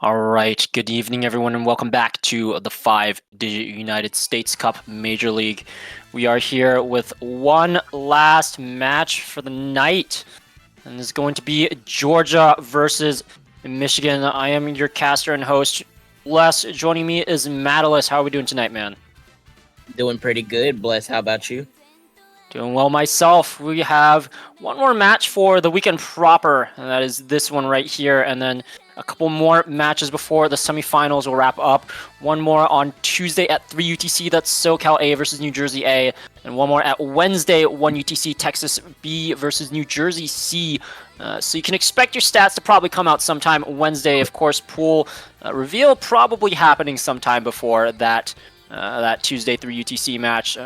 All right, good evening, everyone, and welcome back to the 5-digit United States Cup Major League. We are here with one last match for the night, and it's going to be Georgia versus Michigan. I am your caster and host, Les. Joining me is Matalis. How are we doing tonight, man? Doing pretty good, Bless. How about you? Doing well myself. We have one more match for the weekend proper, and that is this one right here, and then a couple more matches before the semifinals will wrap up. One more on Tuesday at 3 UTC, that's SoCal A versus New Jersey A, and one more at Wednesday, 1 UTC, Texas B versus New Jersey C. So you can expect your stats to probably come out sometime Wednesday. Of course, pool reveal probably happening sometime before that Tuesday 3 UTC match.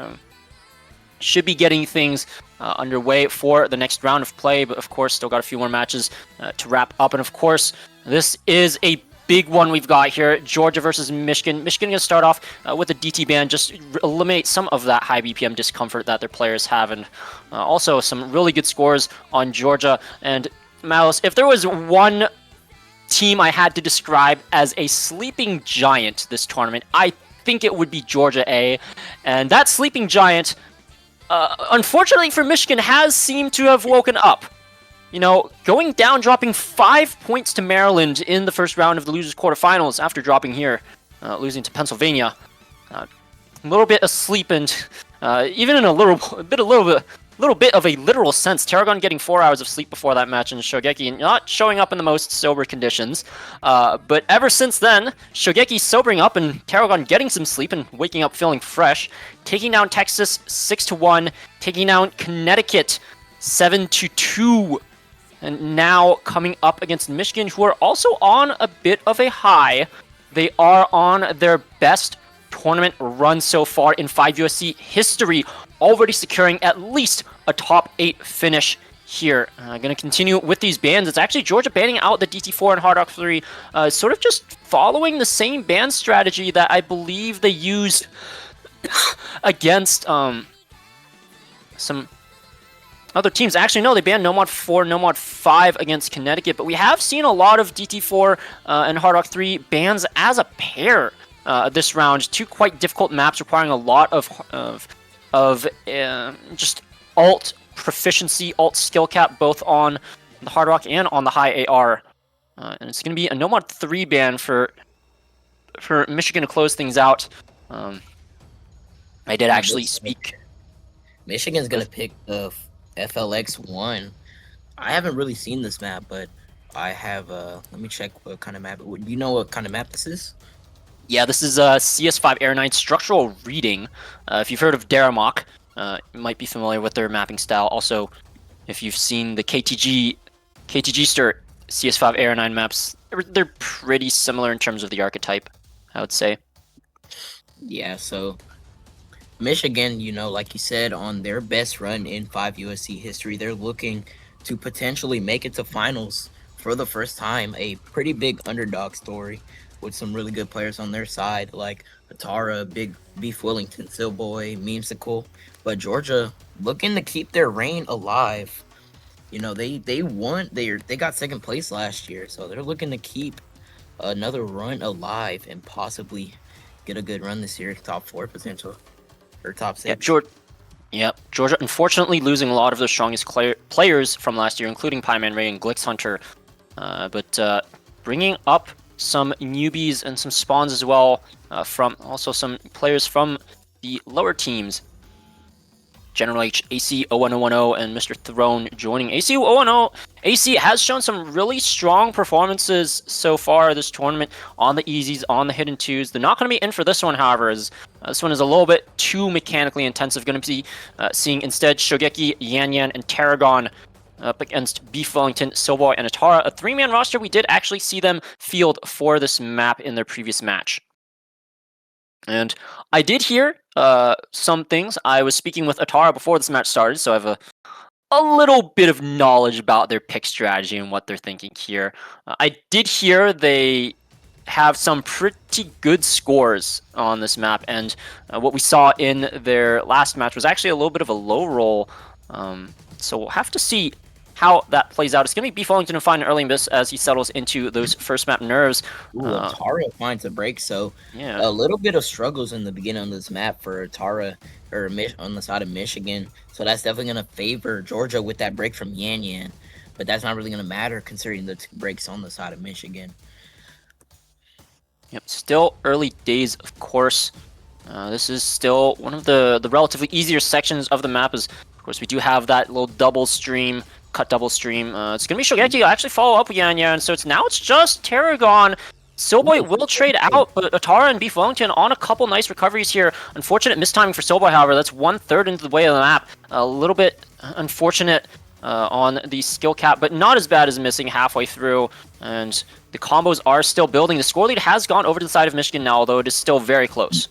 Should be getting things underway for the next round of play, but of course still got a few more matches to wrap up. And of course, this is a big one we've got here. Georgia versus Michigan. Michigan going to start off with a DT ban, just eliminate some of that high BPM discomfort that their players have, and also some really good scores on Georgia. And Malice, if there was one team I had to describe as a sleeping giant this tournament, I think it would be Georgia A. And that sleeping giant, unfortunately for Michigan, has seemed to have woken up. You know, going down, dropping 5 points to Maryland in the first round of the losers quarterfinals after dropping here, losing to Pennsylvania. A little bit asleep, and even in a little bit of a literal sense, Tarragon getting 4 hours of sleep before that match, and Shogeki not showing up in the most sober conditions. But ever since then, Shogeki sobering up and Tarragon getting some sleep and waking up feeling fresh, taking down Texas 6-1, taking down Connecticut 7-2, and now coming up against Michigan, who are also on a bit of a high. They are on their best tournament run so far in 5USC history, already securing at least a top 8 finish here. Going to continue with these bans. It's actually Georgia banning out the DT4 and Hard Rock 3, sort of just following the same ban strategy that I believe they used against some other teams. Actually, no, they banned No Mod 4, No Mod 5 against Connecticut, but we have seen a lot of DT4 and Hard Rock 3 bans as a pair this round. Two quite difficult maps requiring a lot of just alt proficiency, alt skill cap, both on the Hard Rock and on the high AR. And it's going to be a No Mod 3 ban for Michigan to close things out. I did actually speak. Michigan's gonna pick the FLX1. I haven't really seen this map, but I have. Let me check what kind of map. Do you know what kind of map this is? Yeah, this is CS5 Air 9 structural reading. If you've heard of Daramok, you might be familiar with their mapping style. Also, if you've seen the KTG Sturt CS5 Air 9 maps, they're pretty similar in terms of the archetype, I would say. Yeah, so Michigan, you know, like you said, on their best run in 5USC history, they're looking to potentially make it to finals for the first time. A pretty big underdog story with some really good players on their side, like Atara, Big Beef Wellington, Silboy, Memesicle. But Georgia looking to keep their reign alive. You know, they got second place last year, so they're looking to keep another run alive and possibly get a good run this year, top 4 potential or top 6. Georgia unfortunately losing a lot of their strongest players from last year, including Pieman Ray and Glix Hunter, but bringing up some newbies and some spawns as well, from also some players from the lower teams. General H, AC 01010, and Mr. Throne joining. AC 010, AC has shown some really strong performances so far this tournament on the easies, on the hidden twos. They're not going to be in for this one, however, as this one is a little bit too mechanically intensive. Going to be seeing instead Shogeki, Yan Yan, and Tarragon up against Beef Wellington, Silboy, and Atara. A 3-man roster. We did actually see them field for this map in their previous match. And I did hear some things. I was speaking with Atara before this match started, so I have a little bit of knowledge about their pick strategy and what they're thinking here. I did hear they have some pretty good scores on this map, and what we saw in their last match was actually a little bit of a low roll. So we'll have to see how that plays out. It's going to be Beef Wellington to find an early miss as he settles into those first map nerves. Ooh, Atara finds a break. So Yeah. a little bit of struggles in the beginning of this map for Atara or on the side of Michigan. So that's definitely going to favor Georgia with that break from Yan Yan. But that's not really going to matter considering the 2 breaks on the side of Michigan. Yep. Still early days, of course. This is still one of the relatively easier sections of the map. Is of course we do have that little double stream, cut double stream. It's gonna be Shogeki actually follow up with Yan Yan, so it's just Tarragon. Silboy will trade out, but Atara and Beef Wellington on a couple nice recoveries here. Unfortunate mistiming for Silboy, however. That's 1/3 into the way of the map. A little bit unfortunate on the skill cap, but not as bad as missing halfway through. And the combos are still building. The score lead has gone over to the side of Michigan now, although it is still very close.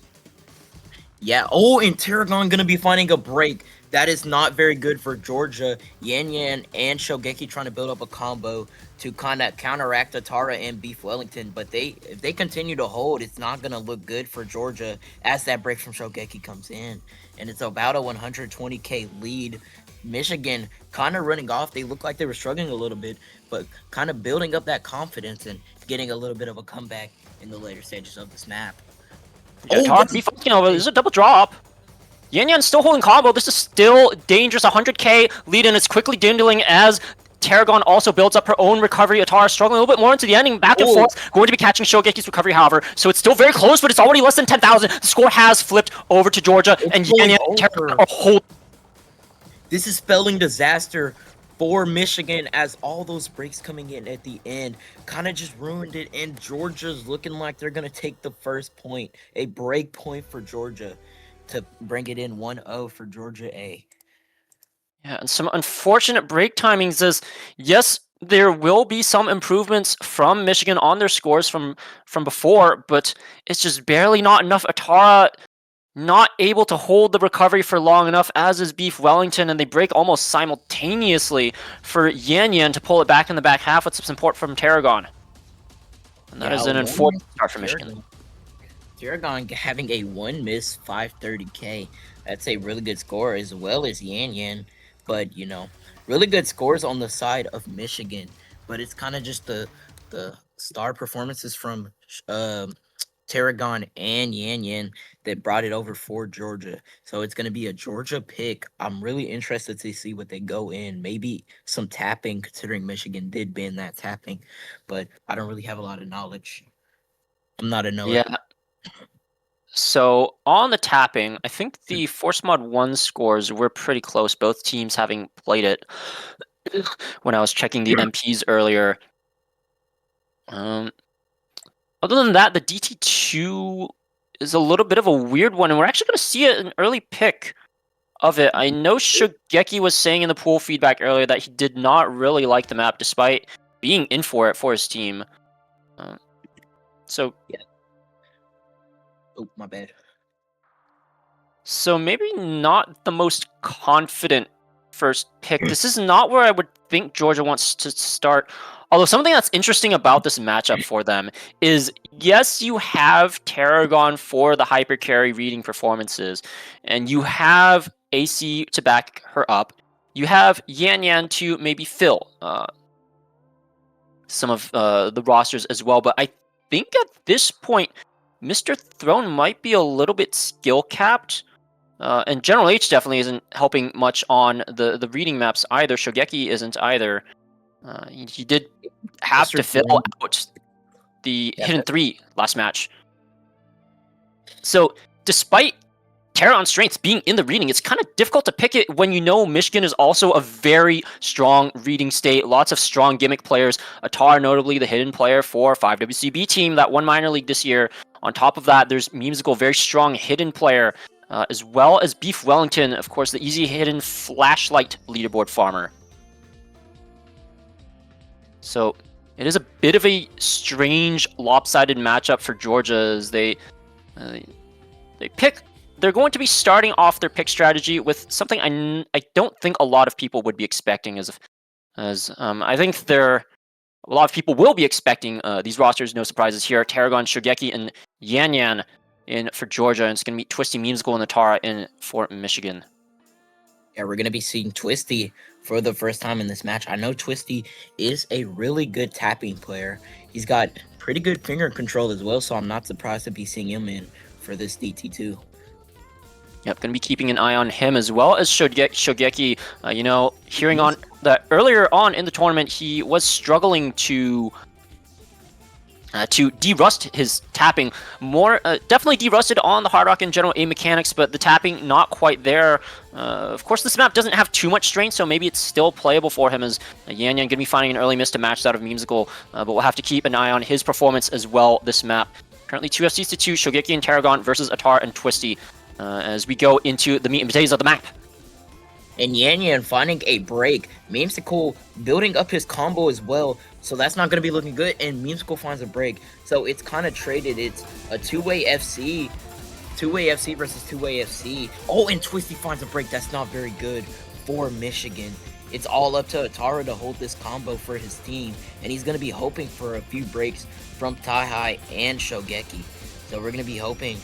Yeah. Oh, and Tarragon going to be finding a break. That is not very good for Georgia. Yan Yan and Shogeki trying to build up a combo to kind of counteract Atara and Beef Wellington. But if they continue to hold, it's not going to look good for Georgia as that break from Shogeki comes in. And it's about a 120k lead. Michigan kind of running off. They look like they were struggling a little bit, but kind of building up that confidence and getting a little bit of a comeback in the later stages of this map. Yeah, Atara, Beef Wellington, over. This is a double drop. Yan Yan's still holding combo. This is still dangerous. 100k lead, and it's quickly dwindling as Tarragon also builds up her own recovery. Atara struggling a little bit more into the ending, back and forth. Going to be catching Shogeki's recovery, however. So it's still very close, but it's already less than 10,000. The score has flipped over to Georgia, and Yan Yan and Tarragon are holding. This is spelling disaster for Michigan as all those breaks coming in at the end kind of just ruined it, and Georgia's looking like they're going to take the first point. A break point for Georgia to bring it in 1-0 for Georgia A. Yeah, and some unfortunate break timings is, yes, there will be some improvements from Michigan on their scores from before, but it's just barely not enough. Atara not able to hold the recovery for long enough, as is Beef Wellington, and they break almost simultaneously for Yan Yan to pull it back in the back half with some support from Tarragon. And that is an unfortunate start for Michigan. Tarragon having a 1 miss 530k. That's a really good score, as well as Yan Yan. But, you know, really good scores on the side of Michigan. But it's kind of just the star performances from Tarragon and Yan Yan that brought it over for Georgia. So it's going to be a Georgia pick. I'm really interested to see what they go in. Maybe some tapping, considering Michigan did ban that tapping. But I don't really have a lot of knowledge. I'm not a knower. Yeah. So on the tapping, I think the Force Mod 1 scores were pretty close, both teams having played it. When I was checking the MPs earlier. Other than that, the DT2 is a little bit of a weird one, and we're actually going to see an early pick of it. I know Shogeki was saying in the pool feedback earlier that he did not really like the map, despite being in for it for his team. So yeah. Oh, my bad. So maybe not the most confident first pick. This is not where I would think Georgia wants to start. Although something that's interesting about this matchup for them is, yes, you have Tarragon for the hyper carry reading performances, and you have AC to back her up. You have Yan Yan to maybe fill some of the rosters as well. But I think at this point, Mr. Throne might be a little bit skill capped. And General H definitely isn't helping much on the reading maps either. Shogeki isn't either. He did have to fill out the Hidden 3 last match. So despite Terran's strengths being in the reading, it's kind of difficult to pick it when you know Michigan is also a very strong reading state. Lots of strong gimmick players. Atara, notably the hidden player for 5WCB team that won minor league this year. On top of that, there's Memesical, very strong hidden player. As well as Beef Wellington, of course, the easy hidden flashlight leaderboard farmer. So it is a bit of a strange, lopsided matchup for Georgia as they pick. They're going to be starting off their pick strategy with something I don't think a lot of people would be expecting, as I think a lot of people will be expecting these rosters. No surprises here: Tarragon, Shogeki, and Yan Yan in for Georgia, and it's going to be Twisty Memesical and Atara in for Michigan. Yeah, we're gonna be seeing Twisty for the first time in this match. I know Twisty is a really good tapping player. He's got pretty good finger control as well, so I'm not surprised to be seeing him in for this DT2. Yep, going to be keeping an eye on him as well as Shogeki. You know, hearing on that earlier on in the tournament, he was struggling to de-rust his tapping more. Definitely de-rusted on the hard rock and general A mechanics, but the tapping not quite there. Of course, this map doesn't have too much strength, so maybe it's still playable for him as Yan Yan going to be finding an early miss to match that of Memesicle, but we'll have to keep an eye on his performance as well this map. Currently 2 FCs to 2, Shogeki and Tarragon versus Atar and Twisty as we go into the meat and potatoes of the map. And Yan Yan finding a break. Memesicle building up his combo as well. So that's not going to be looking good. And Memesicle finds a break. So it's kind of traded. It's a two-way FC. Two-way FC versus two-way FC. Oh, and Twisty finds a break. That's not very good for Michigan. It's all up to Atara to hold this combo for his team. And he's going to be hoping for a few breaks from Tai and Shogeki. So we're going to be hoping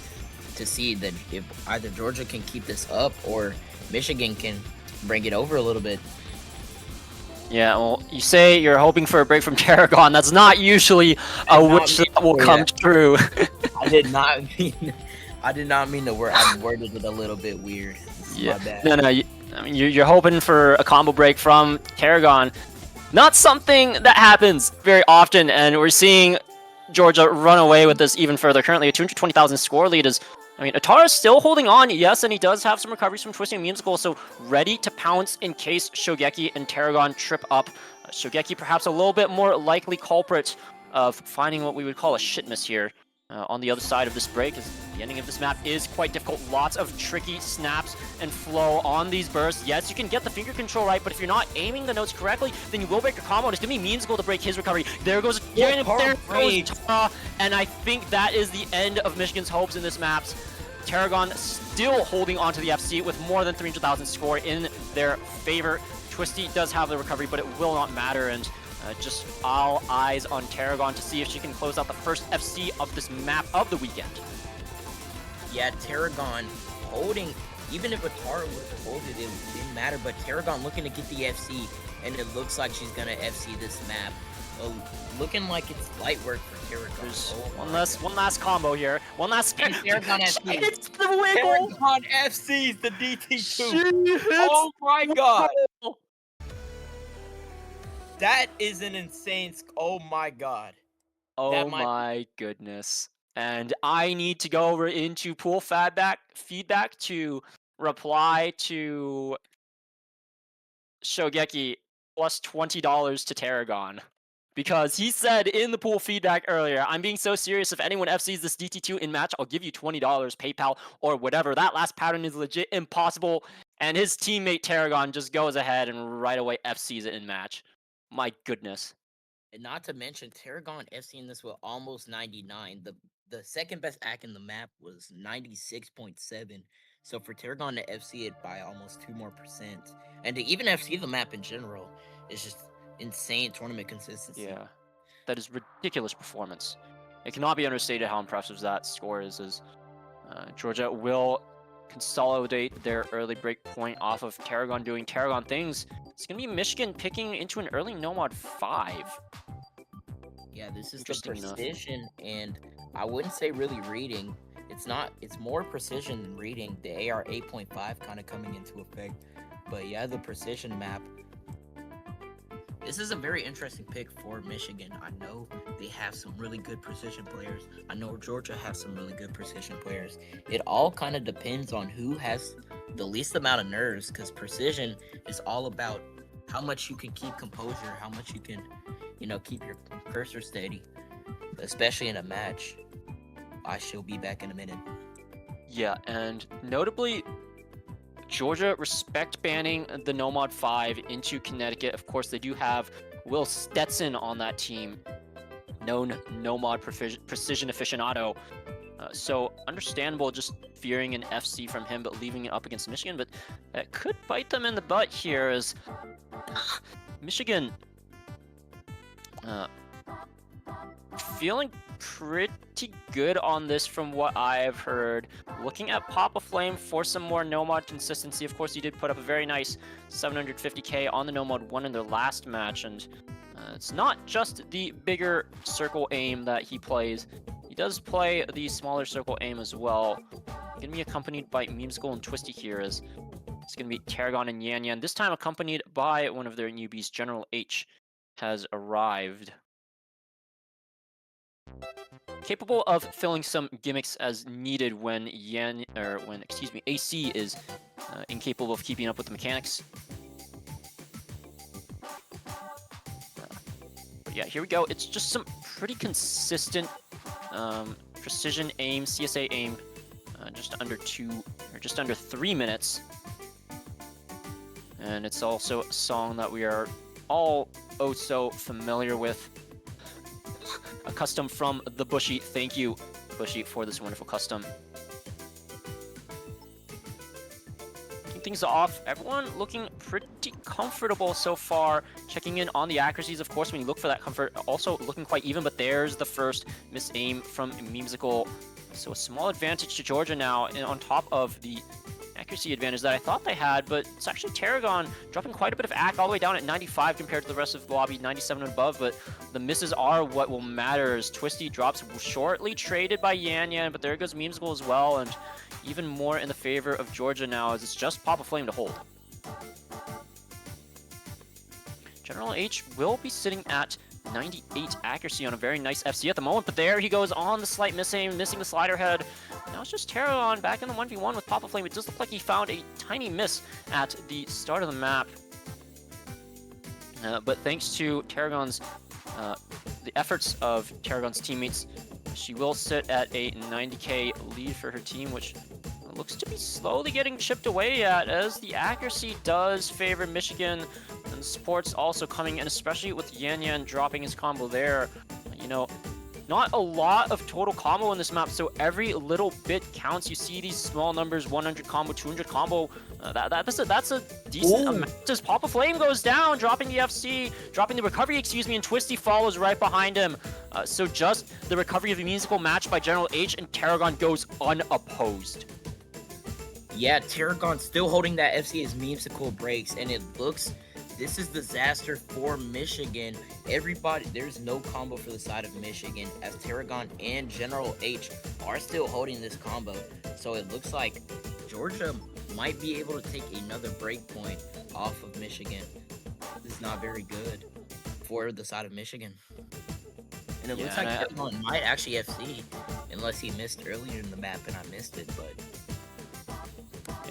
to see that if either Georgia can keep this up or Michigan can bring it over a little bit. Yeah, well, you say you're hoping for a break from Tarragon. That's not usually a wish that will come true. I did not mean the word. I worded it a little bit weird. Yeah. My bad. No. I mean, you're hoping for a combo break from Tarragon. Not something that happens very often, and we're seeing Georgia run away with this even further. Currently, a 220,000 score lead is. I mean, Atara's still holding on, yes, and he does have some recoveries from Twisty and Memesicle, so ready to pounce in case Shogeki and Tarragon trip up. Shogeki perhaps a little bit more likely culprit of finding what we would call a shit miss here on the other side of this break, as the ending of this map is quite difficult. Lots of tricky snaps and flow on these bursts. Yes, you can get the finger control right, but if you're not aiming the notes correctly, then you will break your combo, and it's going to be Memesicle to break his recovery. There goes Tara, and I think that is the end of Michigan's hopes in this map. Tarragon still holding on to the FC with more than 300,000 score in their favor. Twisty does have the recovery, but it will not matter, and just all eyes on Tarragon to see if she can close out the first FC of this map of the weekend. Yeah, Tarragon holding, even if Atara would have hold it, it didn't matter, but Tarragon looking to get the FC, and it looks like she's going to FC this map. Looking like it's light work for Tarragon. There's one last combo here. One last Tarragon FC. It's the wiggle. Tarragon FC's the DT2. Oh my god. That is an insane. Oh my god. Oh my goodness. And I need to go over into pool feedback to reply to Shogeki plus $20 to Tarragon. Because he said in the pool feedback earlier, I'm being so serious, if anyone FCs this DT2 in match, I'll give you $20, PayPal, or whatever. That last pattern is legit impossible. And his teammate Tarragon just goes ahead and right away FCs it in match. My goodness. And not to mention, Tarragon FCing this with almost 99. The second best act in the map was 96.7. So for Tarragon to FC it by almost 2% more, and to even FC the map in general, is just insane tournament consistency. Yeah, that is ridiculous performance. It cannot be understated how impressive that score is. Georgia will consolidate their early break point off of Tarragon doing Tarragon things. It's going to be Michigan picking into an early No-Mod 5. Yeah, this is the precision, and I wouldn't say really reading. It's more precision than reading. The AR 8.5 kind of coming into effect. But yeah, the precision map. This is a very interesting pick for Michigan. I know they have some really good precision players. I know Georgia has some really good precision players. It all kind of depends on who has the least amount of nerves, because precision is all about how much you can keep composure, how much you can, keep your cursor steady, especially in a match. I shall be back in a minute. Yeah, and notably, Georgia respect banning the No-Mod 5 into Connecticut. Of course, they do have Will Stetson on that team, known No-Mod precision aficionado. So understandable just fearing an FC from him, but leaving it up against Michigan. But that could bite them in the butt here as Michigan feeling pretty pretty good on this from what I've heard. Looking at Papa Flame for some more no-mod consistency. Of course, he did put up a very nice 750k on the no-mod one in their last match, and it's not just the bigger circle aim that he plays. He does play the smaller circle aim as well. Gonna be accompanied by Memesicle and Twisty here, as it's gonna be Tarragon and Yan Yan, this time accompanied by one of their newbies. General H has arrived. Capable of filling some gimmicks as needed when AC is incapable of keeping up with the mechanics. But yeah, here we go. It's just some pretty consistent precision aim, CSA aim, just under 3 minutes. And it's also a song that we are all oh so familiar with. A custom from the Bushy. Thank you, Bushy, for this wonderful custom. Kicking things off, everyone looking pretty comfortable so far. Checking in on the accuracies, of course, when you look for that comfort. Also looking quite even, but there's the first miss aim from Memesicle. So a small advantage to Georgia now, and on top of the accuracy advantage that I thought they had, but it's actually Tarragon dropping quite a bit of AC all the way down at 95 compared to the rest of the lobby, 97 and above, but the misses are what will matter as Twisty drops shortly traded by Yan Yan, but there goes Memesicle as well, and even more in the favor of Georgia now as it's just Papa Flame to hold. General H will be sitting at 98 accuracy on a very nice FC at the moment, but there he goes on the slight miss aim, missing the slider head. Now it's just Tarragon back in the 1v1 with Papa Flame. It does look like he found a tiny miss at the start of the map. But thanks to Tarragon's, the efforts of Tarragon's teammates, she will sit at a 90k lead for her team, which looks to be slowly getting chipped away at as the accuracy does favor Michigan, and the support's also coming in, especially with Yan Yan dropping his combo there. You know, not a lot of total combo in this map, so every little bit counts. You see these small numbers, 100 combo, 200 combo. That's a decent amount. As Papa Flame goes down, dropping the FC, dropping the recovery, excuse me, and Twisty follows right behind him. So just the recovery of the Memesicle match by General H, and Tarragon goes unopposed. Yeah, Tarragon still holding that FC as Memesicle breaks, and it looks, this is disaster for Michigan. Everybody, there's no combo for the side of Michigan, as Tarragon and General H are still holding this combo. So it looks like Georgia might be able to take another break point off of Michigan. This is not very good for the side of Michigan. And it looks like Tarragon might actually FC, unless he missed earlier in the map and I missed it, but...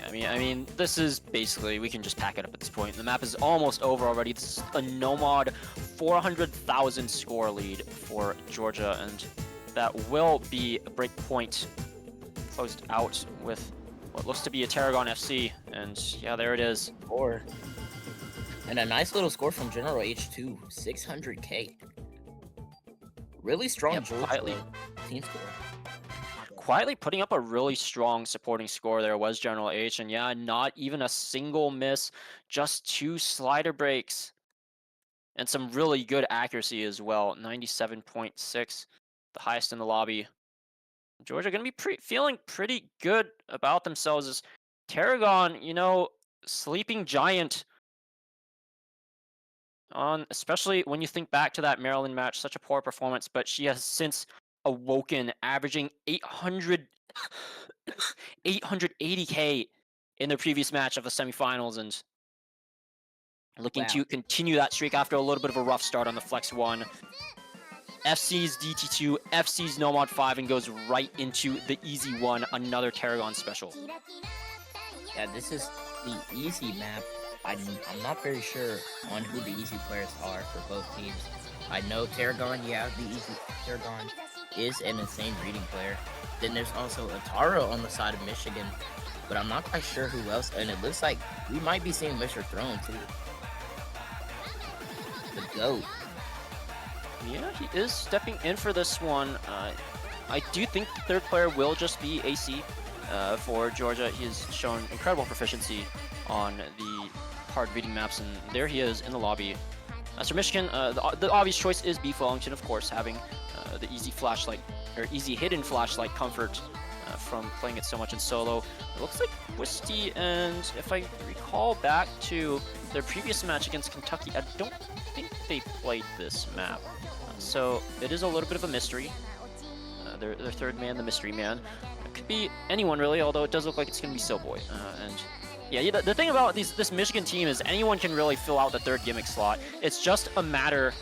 I mean, this is basically, we can just pack it up at this point. The map is almost over already. This is a no-mod 400,000 score lead for Georgia, and that will be a break point closed out with what looks to be a Tarragon FC, and yeah, there it is. And a nice little score from General H2, 600k. Really strong Georgia team score. Quietly putting up a really strong supporting score there was General H, and yeah, not even a single miss, just 2 slider breaks. And some really good accuracy as well, 97.6, the highest in the lobby. Georgia going to be feeling pretty good about themselves as Tarragon, you know, sleeping giant. Especially when you think back to that Maryland match, such a poor performance, but she has since awoken, averaging 880k in the previous match of the semifinals, and looking to continue that streak after a little bit of a rough start on the Flex 1. FC's DT2, FC's No Mod 5, and goes right into the easy one, another Tarragon special. Yeah, this is the easy map. I'm not very sure on who the easy players are for both teams. I know Tarragon, the easy Tarragon is an insane reading player. Then there's also Atara on the side of Michigan, but I'm not quite sure who else, and it looks like we might be seeing Mr. Throne too. The GOAT. Yeah, he is stepping in for this one. I do think the third player will just be AC for Georgia. He has shown incredible proficiency on the hard reading maps, and there he is in the lobby. As for Michigan, the obvious choice is Beef Wellington, of course, having the easy flashlight or easy hidden flashlight comfort from playing it so much in solo. It looks like Twisty, and if I recall back to their previous match against Kentucky, I don't think they played this map. So it is a little bit of a mystery. Their third man, the mystery man. It could be anyone really, although it does look like it's going to be Silboy. And yeah, the thing about this Michigan team is anyone can really fill out the third gimmick slot. It's just a matter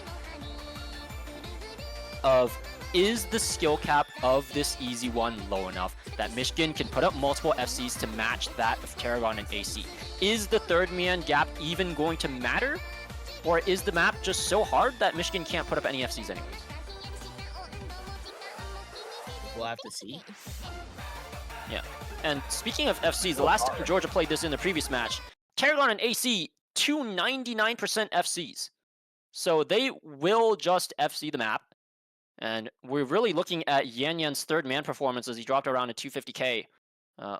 of, is the skill cap of this easy one low enough that Michigan can put up multiple FCs to match that of Tarragon and AC? Is the third man gap even going to matter? Or is the map just so hard that Michigan can't put up any FCs anyways? We'll have to see. Yeah. And speaking of FCs, the last time Georgia played this in the previous match, Tarragon and AC, 299% FCs. So they will just FC the map. And we're really looking at Yan Yan's third man performance as he dropped around a 250k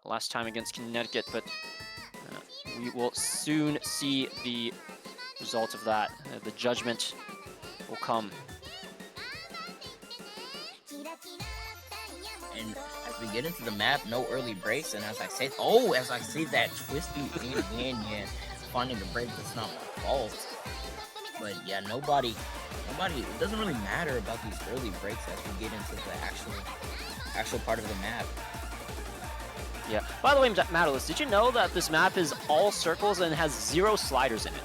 last time against Connecticut, but we will soon see the results of that. The judgment will come. And as we get into the map, no early breaks, and as I say that Twisty and Yan Yan finding the break, that's not my fault. But yeah, nobody, it doesn't really matter about these early breaks as we get into the actual part of the map. Yeah. By the way, Matterless, did you know that this map is all circles and has 0 sliders in it?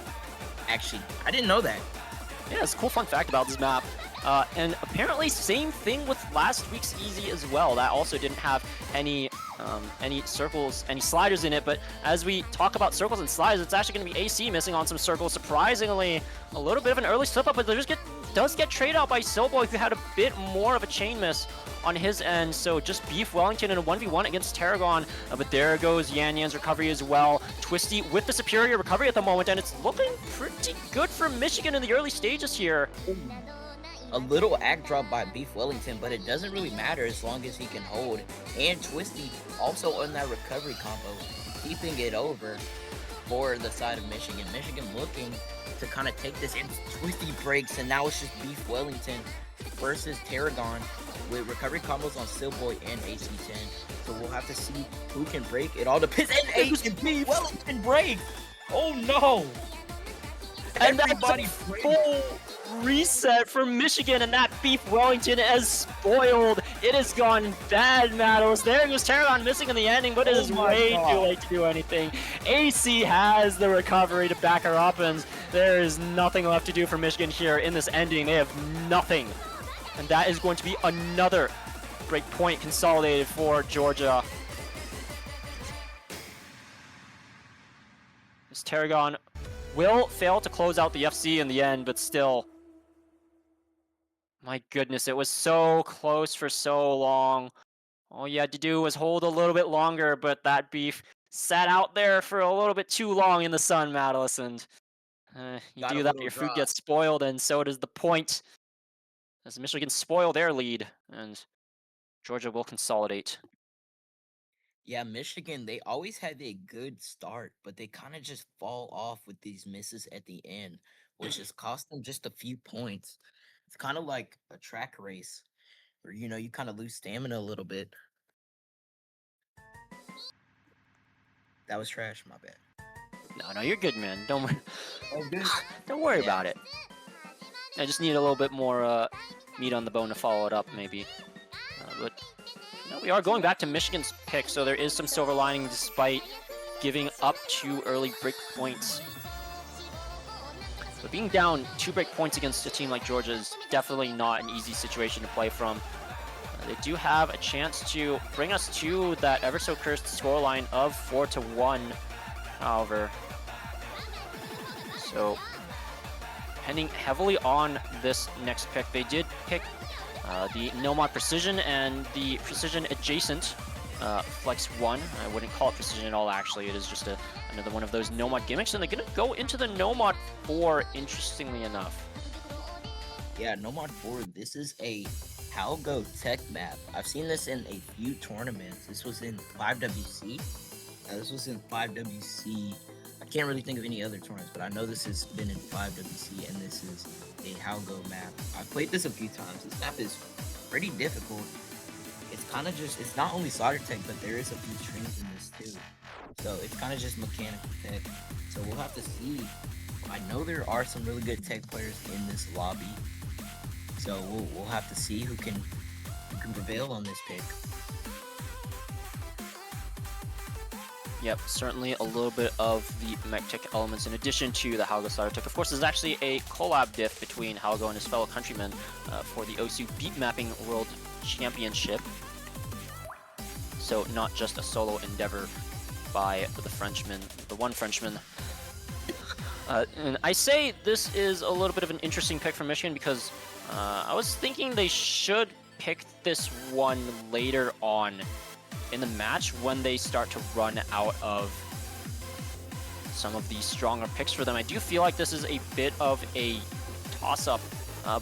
Actually, I didn't know that. Yeah, it's a cool fun fact about this map. And apparently same thing with last week's Easy as well. That also didn't have any circles, any sliders in it. But as we talk about circles and sliders, it's actually going to be AC missing on some circles. Surprisingly, a little bit of an early slip up, but there does get trade out by Silboy, who had a bit more of a chain miss on his end. So just Beef Wellington in a 1v1 against Tarragon. But there goes Yan Yan's recovery as well. Twisty with the superior recovery at the moment, and it's looking pretty good for Michigan in the early stages here. A little act drop by Beef Wellington, but it doesn't really matter as long as he can hold. And Twisty also on that recovery combo, keeping it over for the side of Michigan. Michigan looking to kind of take this, and Twisty breaks, and now it's just Beef Wellington versus Tarragon with recovery combos on Silboy and AC10. So we'll have to see who can break. It all depends. And Beef Wellington breaks. Oh no! And everybody full reset for Michigan, and that Beef Wellington has spoiled. It has gone bad, Matters. There goes Tarragon missing in the ending, but it is way too late to do anything. AC has the recovery to back her up, and there is nothing left to do for Michigan here in this ending. They have nothing. And that is going to be another break point consolidated for Georgia. This Tarragon will fail to close out the FC in the end, but still. My goodness, it was so close for so long. All you had to do was hold a little bit longer, but that Beef sat out there for a little bit too long in the sun, Mattis, and you do that, your food gets spoiled, and so does the point. As Michigan spoil their lead, and Georgia will consolidate. Yeah, Michigan, they always had a good start, but they kind of just fall off with these misses at the end, which has cost them just a few points. It's kind of like a track race where, you kind of lose stamina a little bit. That was trash, my bad. No, you're good, man. Don't worry about it. I just need a little bit more meat on the bone to follow it up, maybe. But no, we are going back to Michigan's pick, so there is some silver lining despite giving up 2 early break points. But being down 2 break points against a team like Georgia is definitely not an easy situation to play from. They do have a chance to bring us to that ever so cursed scoreline of 4-1, however. So, depending heavily on this next pick, they did pick the Nomad Precision and the Precision Adjacent Flex 1. I wouldn't call it Precision at all, actually. It is just another one of those Nomad gimmicks, and they're going to go into the Nomad 4, interestingly enough. Yeah, Nomad 4, this is a Halgo tech map. I've seen this in a few tournaments. This was in 5WC. I can't really think of any other tournaments, but I know this has been in 5WC, and this is a Halgo map. I've played this a few times. This map is pretty difficult. it's kind of just, it's not only solder tech, but there is a few strings in this too. So it's kind of just mechanical tech. So we'll have to see. I know there are some really good tech players in this lobby. So we'll have to see who can prevail on this pick. Yep, certainly a little bit of the mech tech elements in addition to the Halgo solder tech. Of course, there's actually a collab diff between Halgo and his fellow countrymen for the OSU Beat Mapping World Championship. So not just a solo endeavor by the Frenchman, the one Frenchman. And I say this is a little bit of an interesting pick for Michigan because I was thinking they should pick this one later on in the match when they start to run out of some of the stronger picks for them. I do feel like this is a bit of a toss-up,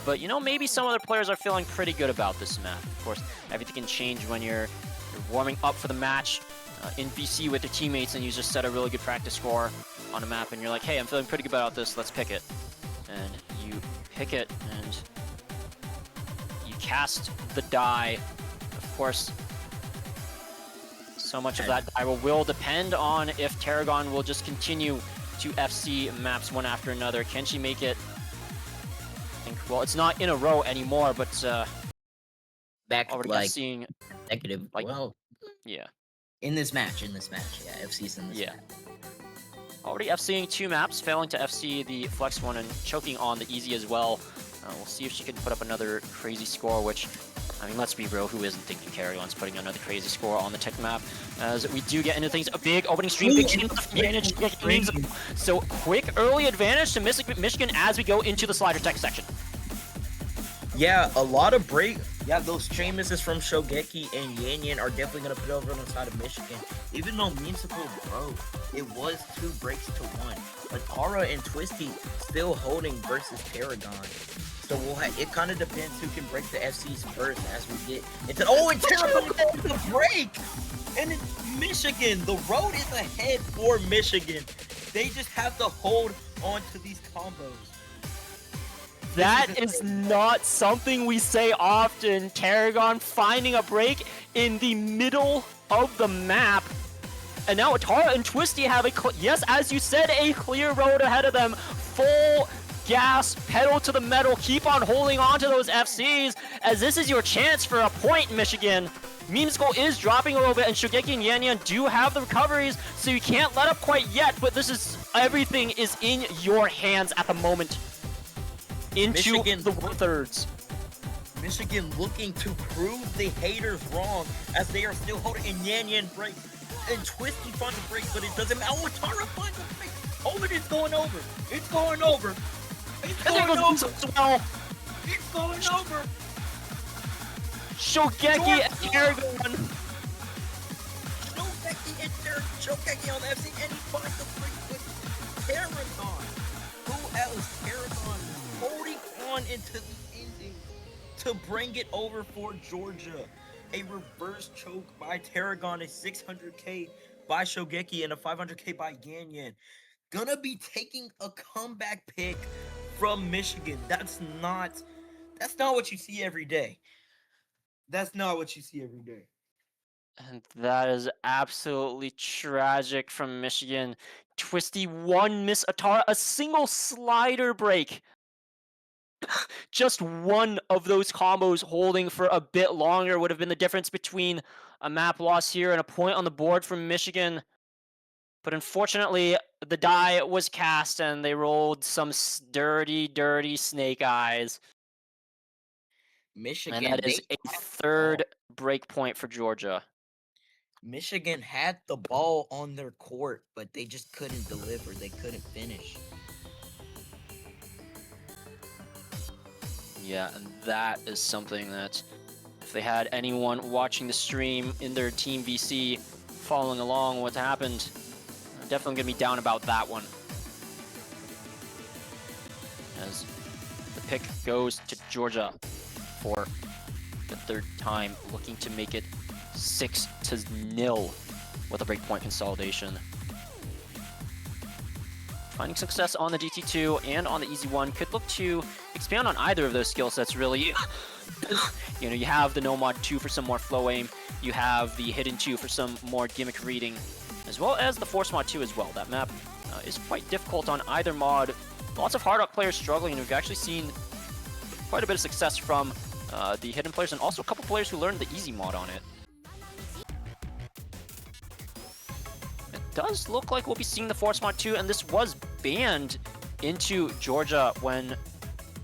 but you know, maybe some other players are feeling pretty good about this map. Of course, everything can change when you're warming up for the match in VC with your teammates and you just set a really good practice score on a map and you're like, hey, I'm feeling pretty good about this, let's pick it. And you pick it and you cast the die. Of course, so much of that die will depend on if Tarragon will just continue to FC maps one after another. Can she make it? I think, well, it's not in a row anymore, but Back already like FCing, negative. like, Well, yeah. in this match, yeah, FC's in this match. Already FCing 2 maps, failing to FC the Flex one and choking on the Easy as well. We'll see if she can put up another crazy score, which, I mean, let's be real, who isn't thinking Carrion's putting another crazy score on the tech map? As we do get into things, a big opening stream, big advantage. So quick early advantage to Michigan as we go into the slider tech section. Yeah, a lot of break. Yeah, those chain misses from Shogeki and Yanyan are definitely going to put over on the side of Michigan. Even though Memesicle broke, it was 2 breaks to 1. But Tara and Twisty still holding versus Paragon. So it kind of depends who can break the FCs first as we get into. Oh, and Paragon gets the break! And it's Michigan. The road is ahead for Michigan. They just have to hold on to these combos. That is not something we say often. Tarragon finding a break in the middle of the map. And now Tara and Twisty have yes, as you said, a clear road ahead of them. Full gas, pedal to the metal, keep on holding on to those FCs, as this is your chance for a point, Michigan. Memesicle is dropping a little bit, and Shogeki and Yanyan do have the recoveries, so you can't let up quite yet, but this is, everything is in your hands at the moment. Into Michigan, the thirds. Michigan looking to prove the haters wrong as they are still holding, and Yanyan breaks, and Twisty finds a break, but it doesn't matter. Oh, Tara finds a break. Oh, it is going over. It's going over. It's going over. Well. It's going over. Shogeki and Tarragon. Shogeki on the FC, and he finds the break with Tarragon. Who else? Tarragon holding on into the ending to bring it over for Georgia. A reverse choke by Tarragon, a 600k by Shogeki, and a 500k by Yanyan. Gonna be taking a comeback pick from Michigan. That's not what you see every day. That's not what you see every day. And that is absolutely tragic from Michigan. Twisty one miss Atara, a single slider break. Just one of those combos holding for a bit longer would have been the difference between a map loss here and a point on the board from Michigan. But unfortunately, the die was cast and they rolled some dirty, dirty snake eyes. Michigan, and that is a third break point for Georgia. Michigan had the ball on their court, but they just couldn't deliver. They couldn't finish. Yeah, and that is something that if they had anyone watching the stream in their team VC following along what happened, definitely gonna be down about that one. As the pick goes to Georgia for the third time, looking to make it 6-0 with a breakpoint consolidation. finding success on the GT2 and on the Easy 1 could look to expand on either of those skill sets, really. You have the No Mod 2 for some more flow aim, you have the Hidden 2 for some more gimmick reading, as well as the Force Mod 2 as well. That map is quite difficult on either mod. Lots of Hard Rock players struggling, and we've actually seen quite a bit of success from the Hidden players, and also a couple players who learned the Easy mod on it. It does look like we'll be seeing the Force Mod 2, and this was banned into Georgia when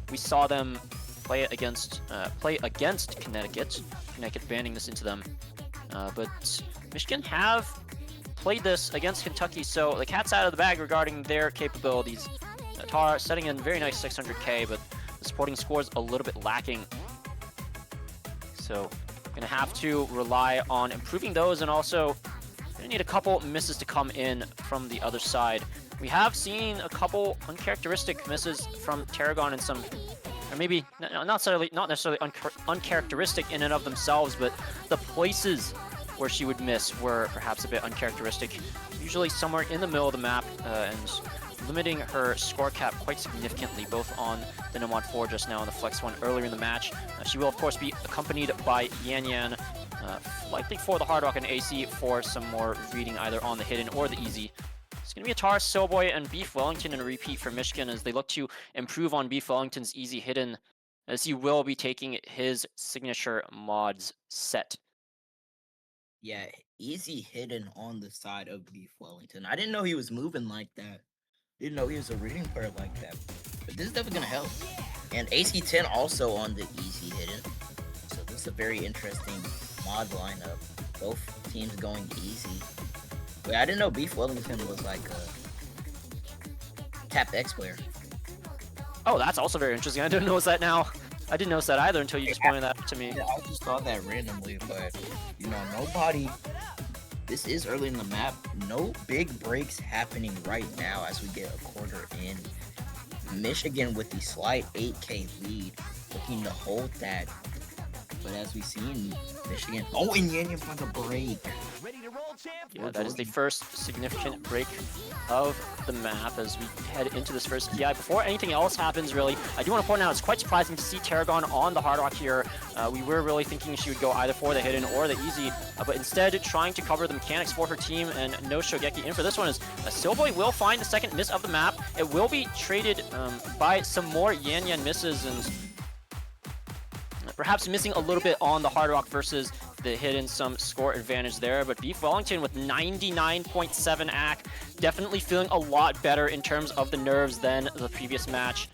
we saw them play against Connecticut. Connecticut banning this into them. But Michigan have played this against Kentucky, so the cat's out of the bag regarding their capabilities. Tar setting in very nice 600k, but the supporting score is a little bit lacking. So gonna have to rely on improving those, and also gonna need a couple misses to come in from the other side. We have seen a couple uncharacteristic misses from Tarragon and some, or maybe not necessarily uncharacteristic in and of themselves, but the places where she would miss were perhaps a bit uncharacteristic. Usually somewhere in the middle of the map, and limiting her score cap quite significantly, both on the No Mod 4 just now and the Flex 1 earlier in the match. She will, of course, be accompanied by Yan Yan, likely for the Hard Rock and AC for some more reading either on the Hidden or the Easy. It's going to be a Tar, Soulboy, and Beef Wellington in a repeat for Michigan as they look to improve on Beef Wellington's Easy Hidden, as he will be taking his signature mods set. Yeah, Easy Hidden on the side of Beef Wellington. I didn't know he was moving like that. Didn't know he was a reading player like that. But this is definitely going to help. And AC10 also on the Easy Hidden. So this is a very interesting mod lineup. Both teams going easy. Wait, I didn't know Beef Wellington was like a Tap X player. Oh, that's also very interesting. I didn't notice that now. I didn't notice that either until you just pointed that out to me. Yeah, I just thought that randomly, but nobody. This is early in the map. No big breaks happening right now as we get a quarter in. Michigan with the slight 8k lead, looking to hold that. But as we've seen, Michigan. Oh, and Yan Yan for the break. Yeah, that is the first significant break of the map as we head into this first PI. Before anything else happens, really, I do want to point out it's quite surprising to see Tarragon on the Hard Rock here. We were really thinking she would go either for the Hidden or the Easy, but instead trying to cover the mechanics for her team, and no Shogeki in for this one is Silboy will find the second miss of the map. It will be traded by some more Yan Yan misses, and perhaps missing a little bit on the Hard Rock versus the Hidden, some score advantage there, but Beef Wellington with 99.7 AC, definitely feeling a lot better in terms of the nerves than the previous match.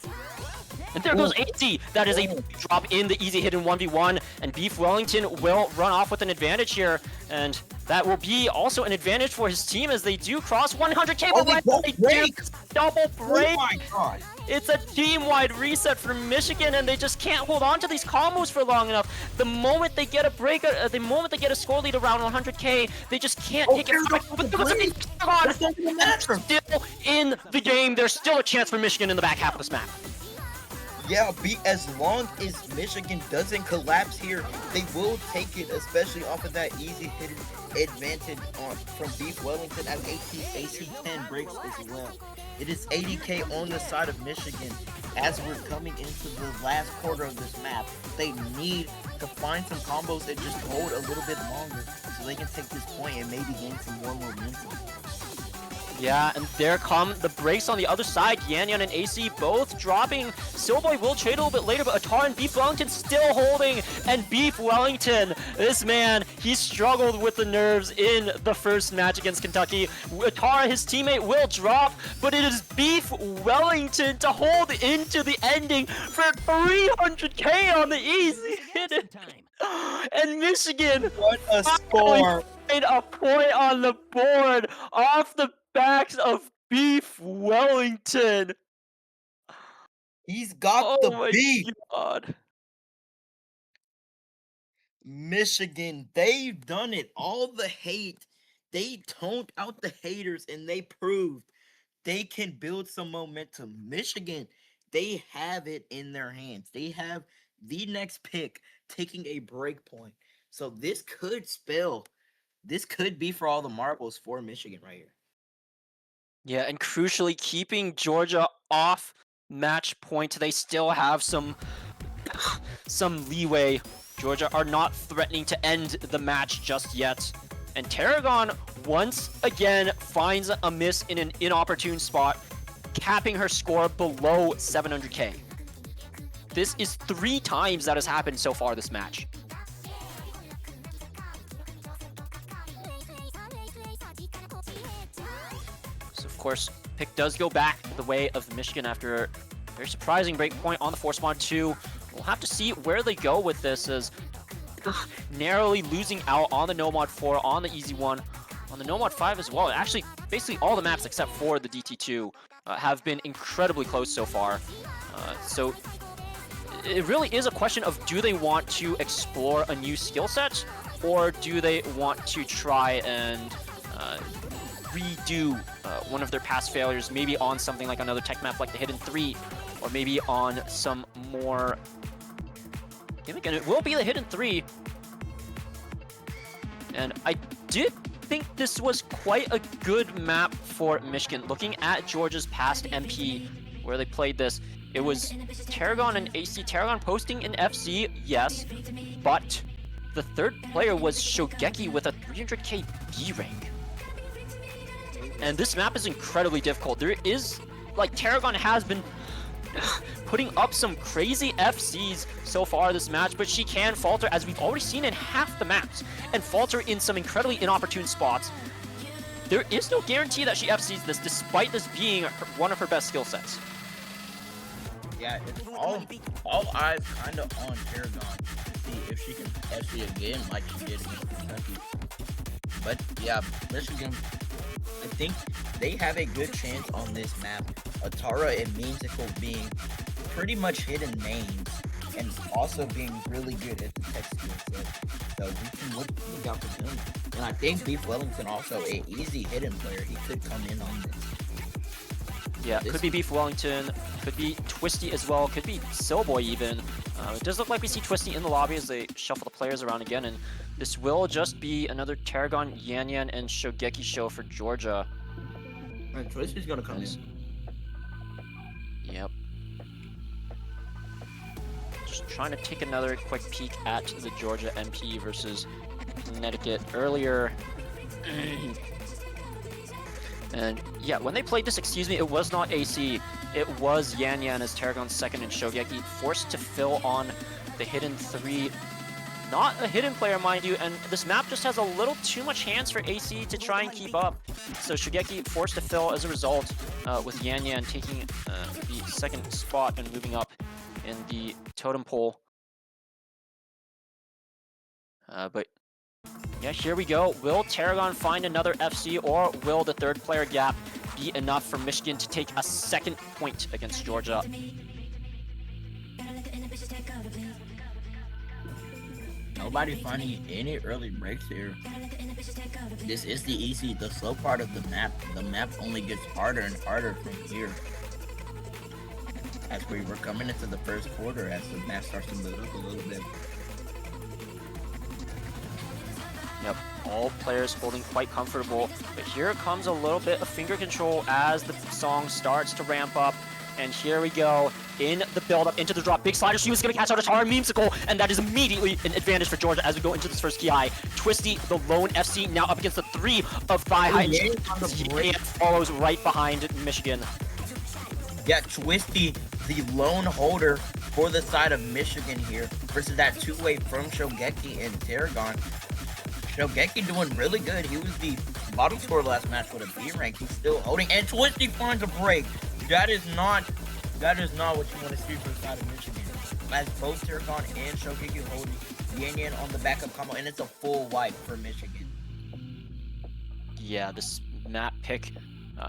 And there goes AC! That is a drop in the Easy Hidden 1v1, and Beef Wellington will run off with an advantage here, and that will be also an advantage for his team as they do cross 100k, but they do double break! Oh my god! It's a team-wide reset for Michigan, and they just can't hold on to these combos for long enough. The moment they get a break, the moment they get a score lead around 100k, they just can't take it back. But still in the game, there's still a chance for Michigan in the back half of this map. Yeah, as long as Michigan doesn't collapse here, they will take it, especially off of that Easy Hidden advantage from Beef Wellington as AC10 breaks as well. It is 80k on the side of Michigan as we're coming into the last quarter of this map. They need to find some combos that just hold a little bit longer so they can take this point and maybe gain some more momentum. Yeah, and there come the breaks on the other side. Yan Yan and AC both dropping. Silboy will trade a little bit later, but Atar and Beef Wellington still holding. And Beef Wellington, this man, he struggled with the nerves in the first match against Kentucky. Atar, his teammate, will drop, but it is Beef Wellington to hold into the ending for 300k on the Easy Hidden. And Michigan, what a score! Made a point on the board off the backs of Beef Wellington. He's got the beef. God. Michigan, they've done it. All the hate, they toned out the haters, and they proved they can build some momentum. Michigan, they have it in their hands. They have the next pick taking a break point. So this could be for all the marbles for Michigan right here. Yeah, and crucially keeping Georgia off match point. They still have some leeway. Georgia are not threatening to end the match just yet. And Tarragon once again finds a miss in an inopportune spot, capping her score below 700k. This is 3 times that has happened so far this match. So of course, pick does go back the way of Michigan after a very surprising break point on the force mod 2. We'll have to see where they go with this, as narrowly losing out on the no mod 4, on the easy one, on the no mod 5 as well. Actually, basically all the maps except for the DT2 have been incredibly close so far. So it really is a question of, do they want to explore a new skill set, or do they want to try and redo one of their past failures, maybe on something like another tech map like the Hidden 3, or maybe on some more gimmick, and it will be the Hidden 3. And I did think this was quite a good map for Michigan. Looking at Georgia's past MP, where they played this, it was Tarragon and AC. Tarragon posting in FC, yes, but the third player was Shogeki with a 300k B rank. And this map is incredibly difficult. There is, like, Tarragon has been putting up some crazy FCs so far this match, but she can falter, as we've already seen in half the maps, and falter in some incredibly inopportune spots. There is no guarantee that she FCs this, despite this being one of her best skill sets. Yeah, it's all eyes kind of on Tarragon to see if she can FC again like she did against Kentucky. But yeah, Michigan, I think they have a good chance on this map. Atara and Memesicle being pretty much hidden names, and also being really good at the tech skill set. So we can look out for them. And I think Beef Wellington also a easy hidden player. He could come in on this. Yeah, could be Beef Wellington, could be Twisty as well, could be Silboy even. It does look like we see Twisty in the lobby as they shuffle the players around again, and this will just be another Tarragon, Yan Yan, and Shogeki show for Georgia. And Twisty's gonna come in. Yep. Just trying to take another quick peek at the Georgia MP versus Connecticut earlier. And yeah, when they played this, excuse me, it was not AC. It was Yan Yan as Tarragon's second, and Shogeki forced to fill on the Hidden 3. Not a hidden player, mind you, and this map just has a little too much hands for AC to try and keep up. So Shogeki forced to fill as a result, with Yan Yan taking the second spot and moving up in the totem pole. But yeah, here we go. Will Tarragon find another FC, or will the third player gap be enough for Michigan to take a second point against Georgia? Nobody's finding any early breaks here. This is the slow part of the map. The map only gets harder and harder from here. As we're coming into the first quarter, as the map starts to build up a little bit. Yep, all players holding quite comfortable, but here comes a little bit of finger control as the song starts to ramp up, and here we go in the build-up into the drop. Big slider, she was going to catch out Atara and Memesicle, and that is immediately an advantage for Georgia as we go into this first PI. Twisty, the lone FC, now up against the 3 of Thigh High, and follows right behind Michigan. Yeah, Twisty, the lone holder for the side of Michigan here, versus that two-way from Shogeki and Tarragon. Shogeki doing really good. He was the bottom scorer last match with a B rank. He's still holding, and Twisty finds a break. That is not what you want to see from the side of Michigan. As both Tarragon and Shogeki holding Yan Yan on the backup combo, and it's a full wipe for Michigan. Yeah, this map pick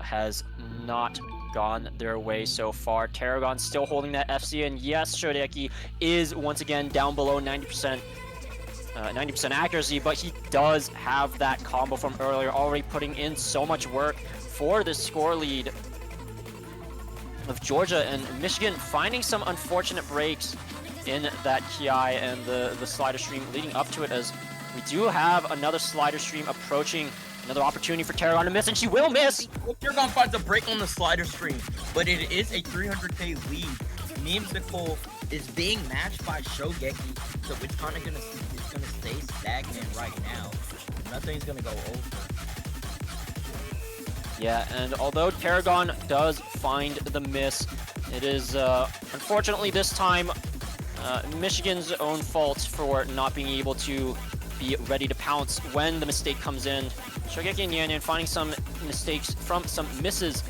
has not gone their way so far. Tarragon still holding that FC, and yes, Shogeki is once again down below 90% accuracy, but he does have that combo from earlier, already putting in so much work for this score lead of Georgia, and Michigan finding some unfortunate breaks in that Ki and the slider stream leading up to it, as we do have another slider stream approaching Another opportunity for Tarragon to miss, and she will miss! Tarragon finds a break on the slider stream, but it is a 300k lead. Memesicle is being matched by Shogeki, so it's kind of gonna stay stagnant right now. Nothing's gonna go over. Yeah, and although Tarragon does find the miss, it is unfortunately this time Michigan's own fault for not being able to be ready to pounce when the mistake comes in. Shogeki and Yan Yan finding some mistakes from some misses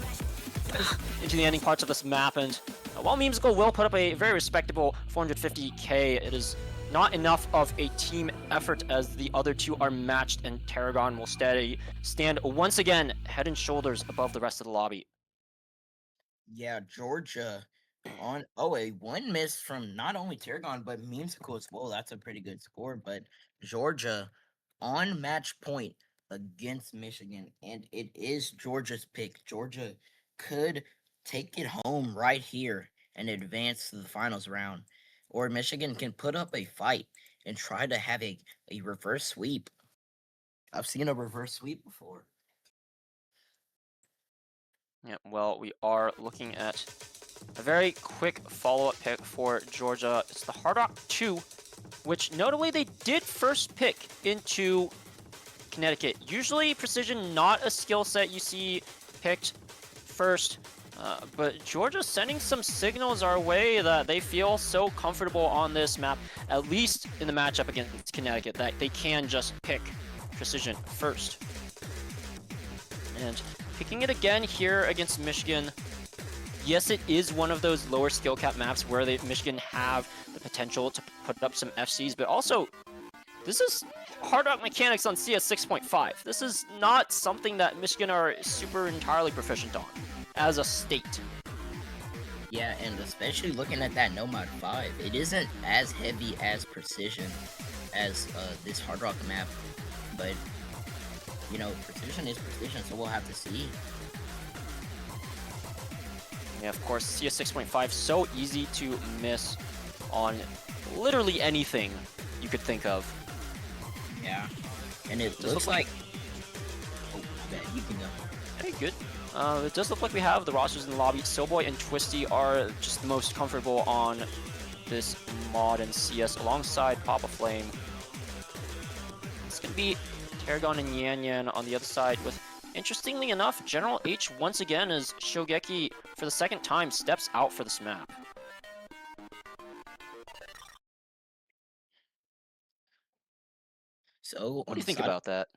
into the ending parts of this map, and while Memesicle will put up a very respectable 450k, it is not enough of a team effort as the other two are matched, and Tarragon will stand once again head and shoulders above the rest of the lobby. Yeah, Georgia on a one miss from not only Tarragon but Memesicle as well. That's a pretty good score, but Georgia on match point against Michigan, and it is Georgia's pick. Georgia could take it home right here and advance to the finals round, or Michigan can put up a fight and try to have a reverse sweep. I've seen a reverse sweep before. Yeah, well, we are looking at a very quick follow-up pick for Georgia. It's the Hard Rock 2, which notably they did first pick into Connecticut. Usually Precision not a skill set you see picked first, but Georgia's sending some signals our way that they feel so comfortable on this map, at least in the matchup against Connecticut, that they can just pick Precision first. And picking it again here against Michigan, yes, it is one of those lower skill cap maps where Michigan have the potential to put up some FCs, but also this is Hard Rock mechanics on CS 6.5. This is not something that Michigan are super entirely proficient on as a state. Yeah, and especially looking at that No Mod 5, it isn't as heavy as Precision as this Hard Rock map, but you know, Precision is Precision, so we'll have to see. Yeah, of course, CS 6.5, so easy to miss on literally anything you could think of. Yeah, and it looks like... Oh, my bad, you can go. Very good. It does look like we have the rosters in the lobby. Soboy and Twisty are just the most comfortable on this mod in CS alongside Papa Flame. It's going to be Tarragon and Yan Yan on the other side with, interestingly enough, General H once again as Shogeki for the second time steps out for this map. So, what do you think about that?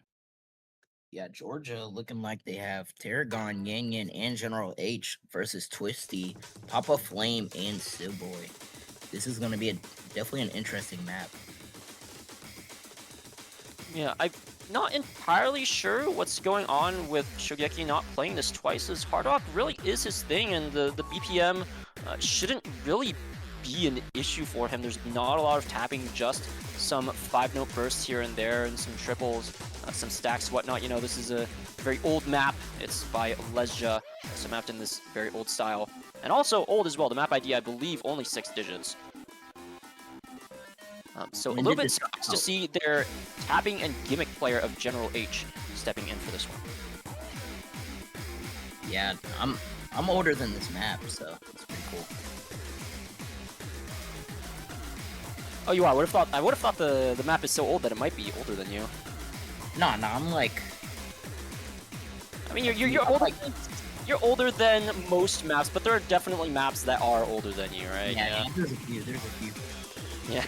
Yeah, Georgia looking like they have Tarragon, Yan Yan, and General H versus Twisty, Papa Flame, and Silboy. This is going to be definitely an interesting map. Yeah, I'm not entirely sure what's going on with Shogeki not playing this twice, as Hard Rock really is his thing, and the BPM shouldn't really be an issue for him. There's not a lot of tapping, just some 5-note bursts here and there, and some triples, some stacks, whatnot. You know, this is a very old map. It's by Lesja, so mapped in this very old style. And also old as well. The map ID, I believe, only 6 digits. So a little bit surprised to see their tapping and gimmick player of General H stepping in for this one. Yeah, I'm older than this map, so it's pretty cool. Oh, you are? I would have thought the map is so old that it might be older than you. No, I'm like... I mean, you're older, you're older than most maps, but there are definitely maps that are older than you, right? Yeah, there's a few. Yeah.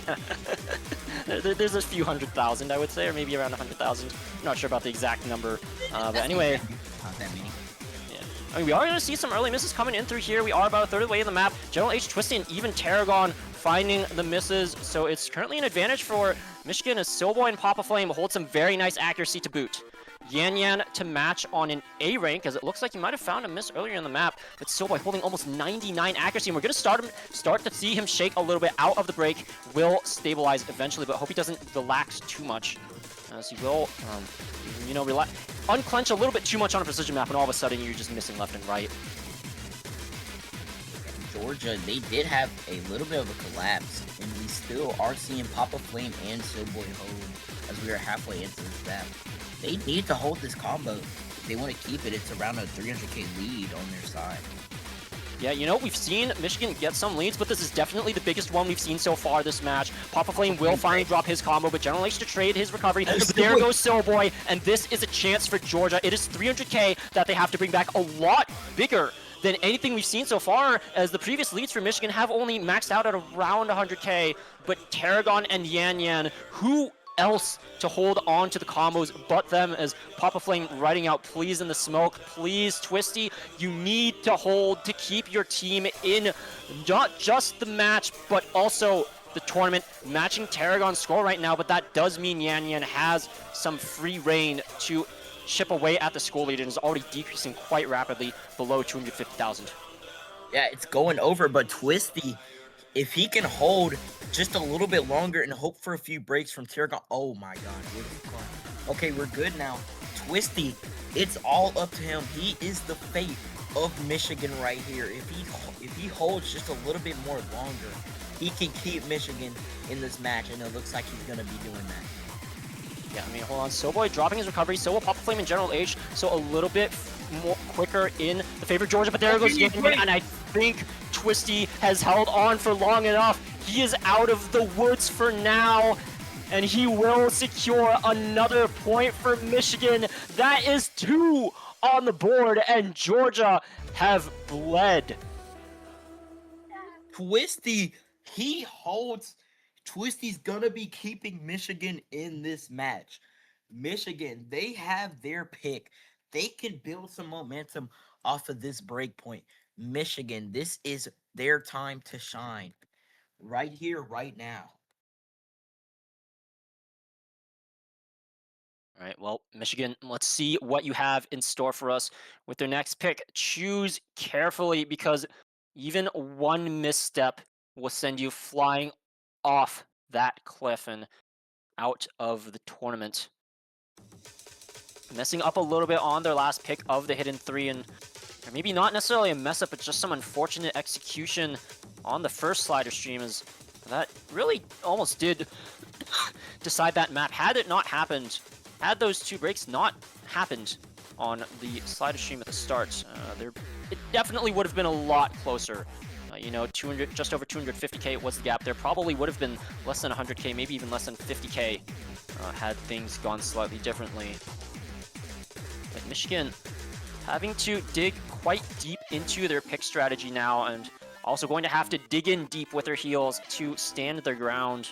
There's a few 100,000, I would say, or maybe around 100,000. I'm not sure about the exact number. But anyway. Not that many. Yeah. I mean, we are going to see some early misses coming in through here. We are about a third of the way in the map. General H twisting, and even Tarragon finding the misses. So it's currently an advantage for Michigan as Silboy and Papa Flame hold some very nice accuracy to boot. Yan Yan to match on an A rank, as it looks like he might have found a miss earlier in the map, but Silboy holding almost 99 accuracy, and we're going to start to see him shake a little bit out of the break. Will stabilize eventually, but hope he doesn't relax too much, as he will, you know, unclench a little bit too much on a precision map, and all of a sudden you're just missing left and right. Georgia, they did have a little bit of a collapse in these still are seeing Papa Flame and Silboy hold as we are halfway into this battle. They need to hold this combo. If they want to keep it, it's around a 300k lead on their side. Yeah, you know, we've seen Michigan get some leads, but this is definitely the biggest one we've seen so far this match. Papa Flame will finally drop his combo, but General H to trade his recovery. But there goes Silboy, and this is a chance for Georgia. It is 300k that they have to bring back, a lot bigger than anything we've seen so far, as the previous leads for Michigan have only maxed out at around 100k, but Tarragon and Yan Yan, who else to hold on to the combos but them, as Papa Flame writing out please in the smoke, please Twisty, you need to hold to keep your team in not just the match but also the tournament. Matching Tarragon's score right now, but that does mean Yan Yan has some free reign to chip away at the score lead and is already decreasing quite rapidly below 250,000. Yeah, it's going over, but Twisty, if he can hold just a little bit longer and hope for a few breaks from Tarragon. Oh my god. Okay, we're good now. Twisty, it's all up to him. He is the fate of Michigan right here. If he holds just a little bit more longer, he can keep Michigan in this match, and it looks like he's going to be doing that. Yeah, I mean, hold on. Silboy dropping his recovery. So will Papa Flame and General H. So a little bit more quicker in the favor of Georgia. But there goes Yan Yan, and I think Twisty has held on for long enough. He is out of the woods for now, and he will secure another point for Michigan. That is 2 on the board, and Georgia have bled. Twisty, he holds. Twisty's gonna be keeping Michigan in this match. Michigan, they have their pick. They can build some momentum off of this break point. Michigan, this is their time to shine. Right here, right now. All right, well, Michigan, let's see what you have in store for us with their next pick. Choose carefully, because even one misstep will send you flying off that cliff and out of the tournament. Messing up a little bit on their last pick of the hidden 3, and maybe not necessarily a mess up, but just some unfortunate execution on the first slider stream, as that really almost did decide that map. Had it not happened, had those 2 breaks not happened on the slider stream at the start, it definitely would have been a lot closer. You know, 200, just over 250k was the gap. There probably would have been less than 100k, maybe even less than 50k, had things gone slightly differently. But Michigan having to dig quite deep into their pick strategy now, and also going to have to dig in deep with their heals to stand their ground.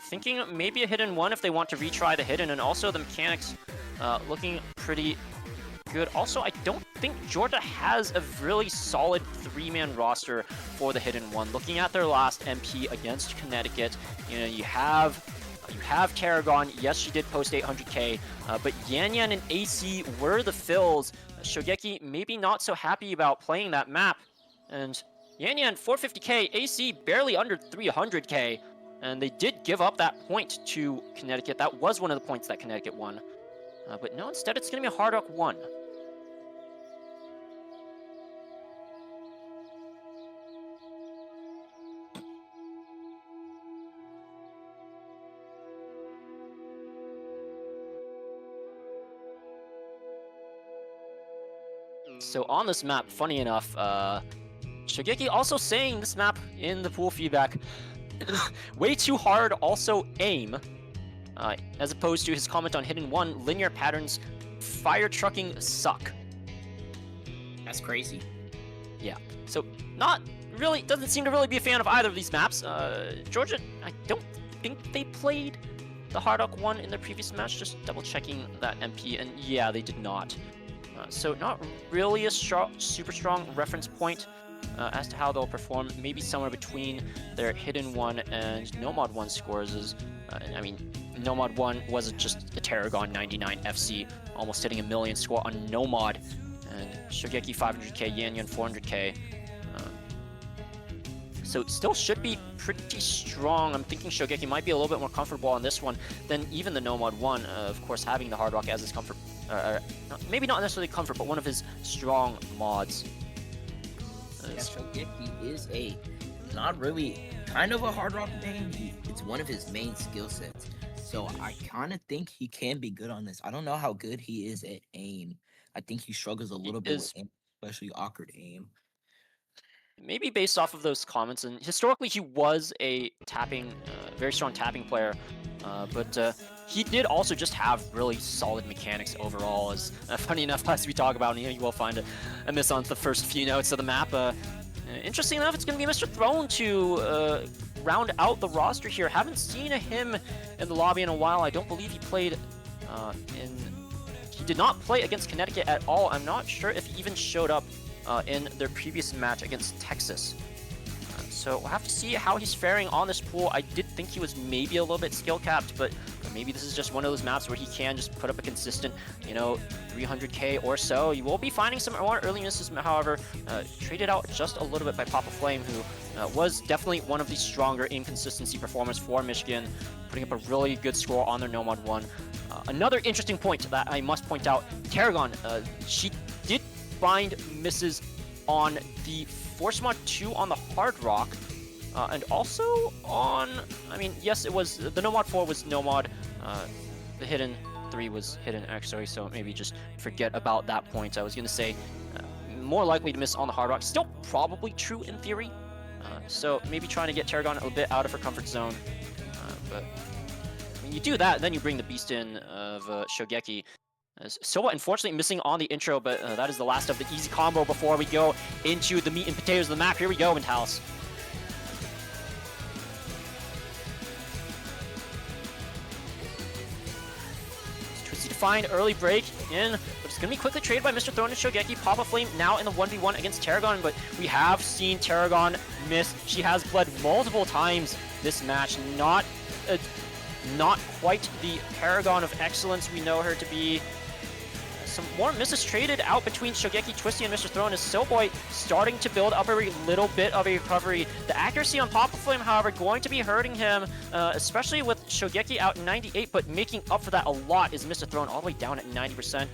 Thinking maybe a hidden 1 if they want to retry the hidden, and also the mechanics looking pretty good. Also, I don't think Georgia has a really solid 3-man roster for the hidden 1. Looking at their last MP against Connecticut, you know, you have Tarragon. Yes, she did post 800k, but Yan Yan and AC were the fills. Shogeki maybe not so happy about playing that map, and Yan Yan 450k, AC barely under 300k, and they did give up that point to Connecticut. That was one of the points that Connecticut won, but no, instead it's going to be a Hard Rock 1. So on this map, funny enough, Shogeki also saying this map in the pool feedback, way too hard, also aim, as opposed to his comment on Hidden 1, linear patterns, fire trucking suck. That's crazy. Yeah, so not really, doesn't seem to really be a fan of either of these maps. Georgia, I don't think they played the Hard Rock 1 in their previous match, just double checking that MP, and yeah, they did not. So not really a super strong reference point as to how they'll perform. Maybe somewhere between their Hidden 1 and Nomad 1 scores is, I mean, Nomad 1 was just a Tarragon 99 FC, almost hitting a million score on Nomad, and Shogeki 500k, Yan Yan 400k. So it still should be pretty strong. I'm thinking Shogeki might be a little bit more comfortable on this one than even the Nomad 1, of course having the Hard Rock as his comfort. Maybe not necessarily comfort, but one of his strong mods. Yeah, Shogeki is a not really kind of a hard rock name. It's one of his main skill sets. So I kind of think he can be good on this. I don't know how good he is at aim. I think he struggles a He little bit with is aim, especially awkward aim. maybe based off of those comments, and historically he was a very strong tapping player, but he did also just have really solid mechanics overall. As funny enough, as we talk about, you will find a miss on the first few notes of the map. Interesting enough, it's going to be Mr. Throne to round out the roster here. Haven't seen him in the lobby in a while. I don't believe he played in. He did not play against Connecticut at all. I'm not sure if he even showed up in their previous match against Texas. So we'll have to see how he's faring on this pool. I did think he was maybe a little bit skill capped, but maybe this is just one of those maps where he can just put up a consistent, 300k or so. You will be finding some more early misses, however, traded out just a little bit by Papa Flame, who was definitely one of the stronger inconsistency performers for Michigan, putting up a really good score on their Nomad 1. Another interesting point that I must point out, Tarragon, she did find misses on the Force Mod 2 on the Hard Rock, and also on, yes, it was, the Nomad 4 was Nomad, the Hidden 3 was Hidden actually, so maybe just forget about that point. I was going to say, more likely to miss on the Hard Rock, still probably true in theory, so maybe trying to get Tarragon a little bit out of her comfort zone, but when you do that, then you bring the beast in of Shogeki. Soba unfortunately missing on the intro, but that is the last of the easy combo before we go into the meat and potatoes of the map. Here we go, Mentals. Twisty to find early break in, but it's going to be quickly traded by Mr. Throne and Shogeki. Papa Flame now in the 1v1 against Tarragon, but we have seen Tarragon miss. She has bled multiple times this match. Not quite the paragon of excellence we know her to be. Some more misses traded out between Shogeki, Twisty, and Mr. Throne as Soulboy starting to build up a little bit of a recovery. The accuracy on Papa Flame, however, going to be hurting him, especially with Shogeki out 98, but making up for that a lot is Mr. Throne all the way down at 90%.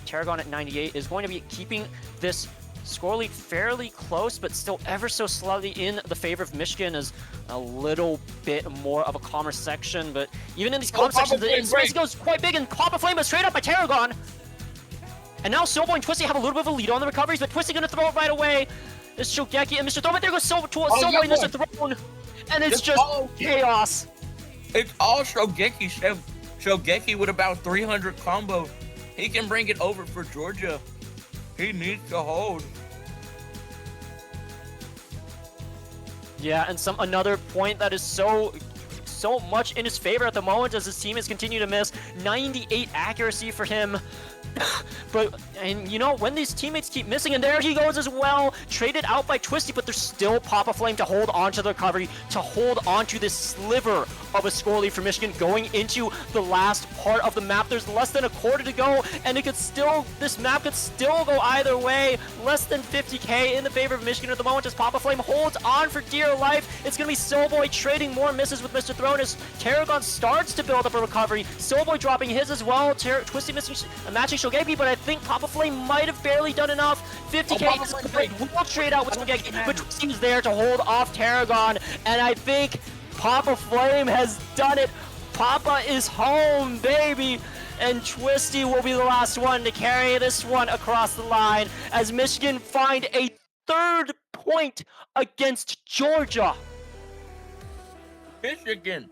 Tarragon at 98 is going to be keeping this score lead fairly close, but still ever so slightly in the favor of Michigan as a little bit more of a calmer section. But even in these calm sections, the space goes quite big, and Papa Flame is straight up by Tarragon. And now Soulboy and Twisty have a little bit of a lead on the recoveries, but Twisty gonna throw it right away. It's Shogeki and Mr. Throne, but there goes Soulboy and Mr. Throne. And it's just chaos. It's all Shogeki. Shogeki with about 300 combo. He can bring it over for Georgia. He needs to hold. Yeah, and another point that is so much in his favor at the moment as his team has continued to miss. 98 accuracy for him. When these teammates keep missing, and there he goes as well, traded out by Twisty, but there's still Papa Flame to hold on to the recovery, to hold on to this sliver of a score lead for Michigan going into the last part of the map. There's less than a quarter to go, and this map could still go either way. Less than 50k in the favor of Michigan at the moment as Papa Flame holds on for dear life. It's going to be Soulboy trading more misses with Mr. Throne as Tarragon starts to build up a recovery. Soulboy dropping his as well. Twisty missing, matching Shogeki, but I think Papa Flame might have barely done enough. 50k is great. We'll trade out with Shogeki, but Twisty's there to hold off Tarragon, and I think Papa Flame has done it. Papa is home, baby. And Twisty will be the last one to carry this one across the line as Michigan find a third point against Georgia. Michigan,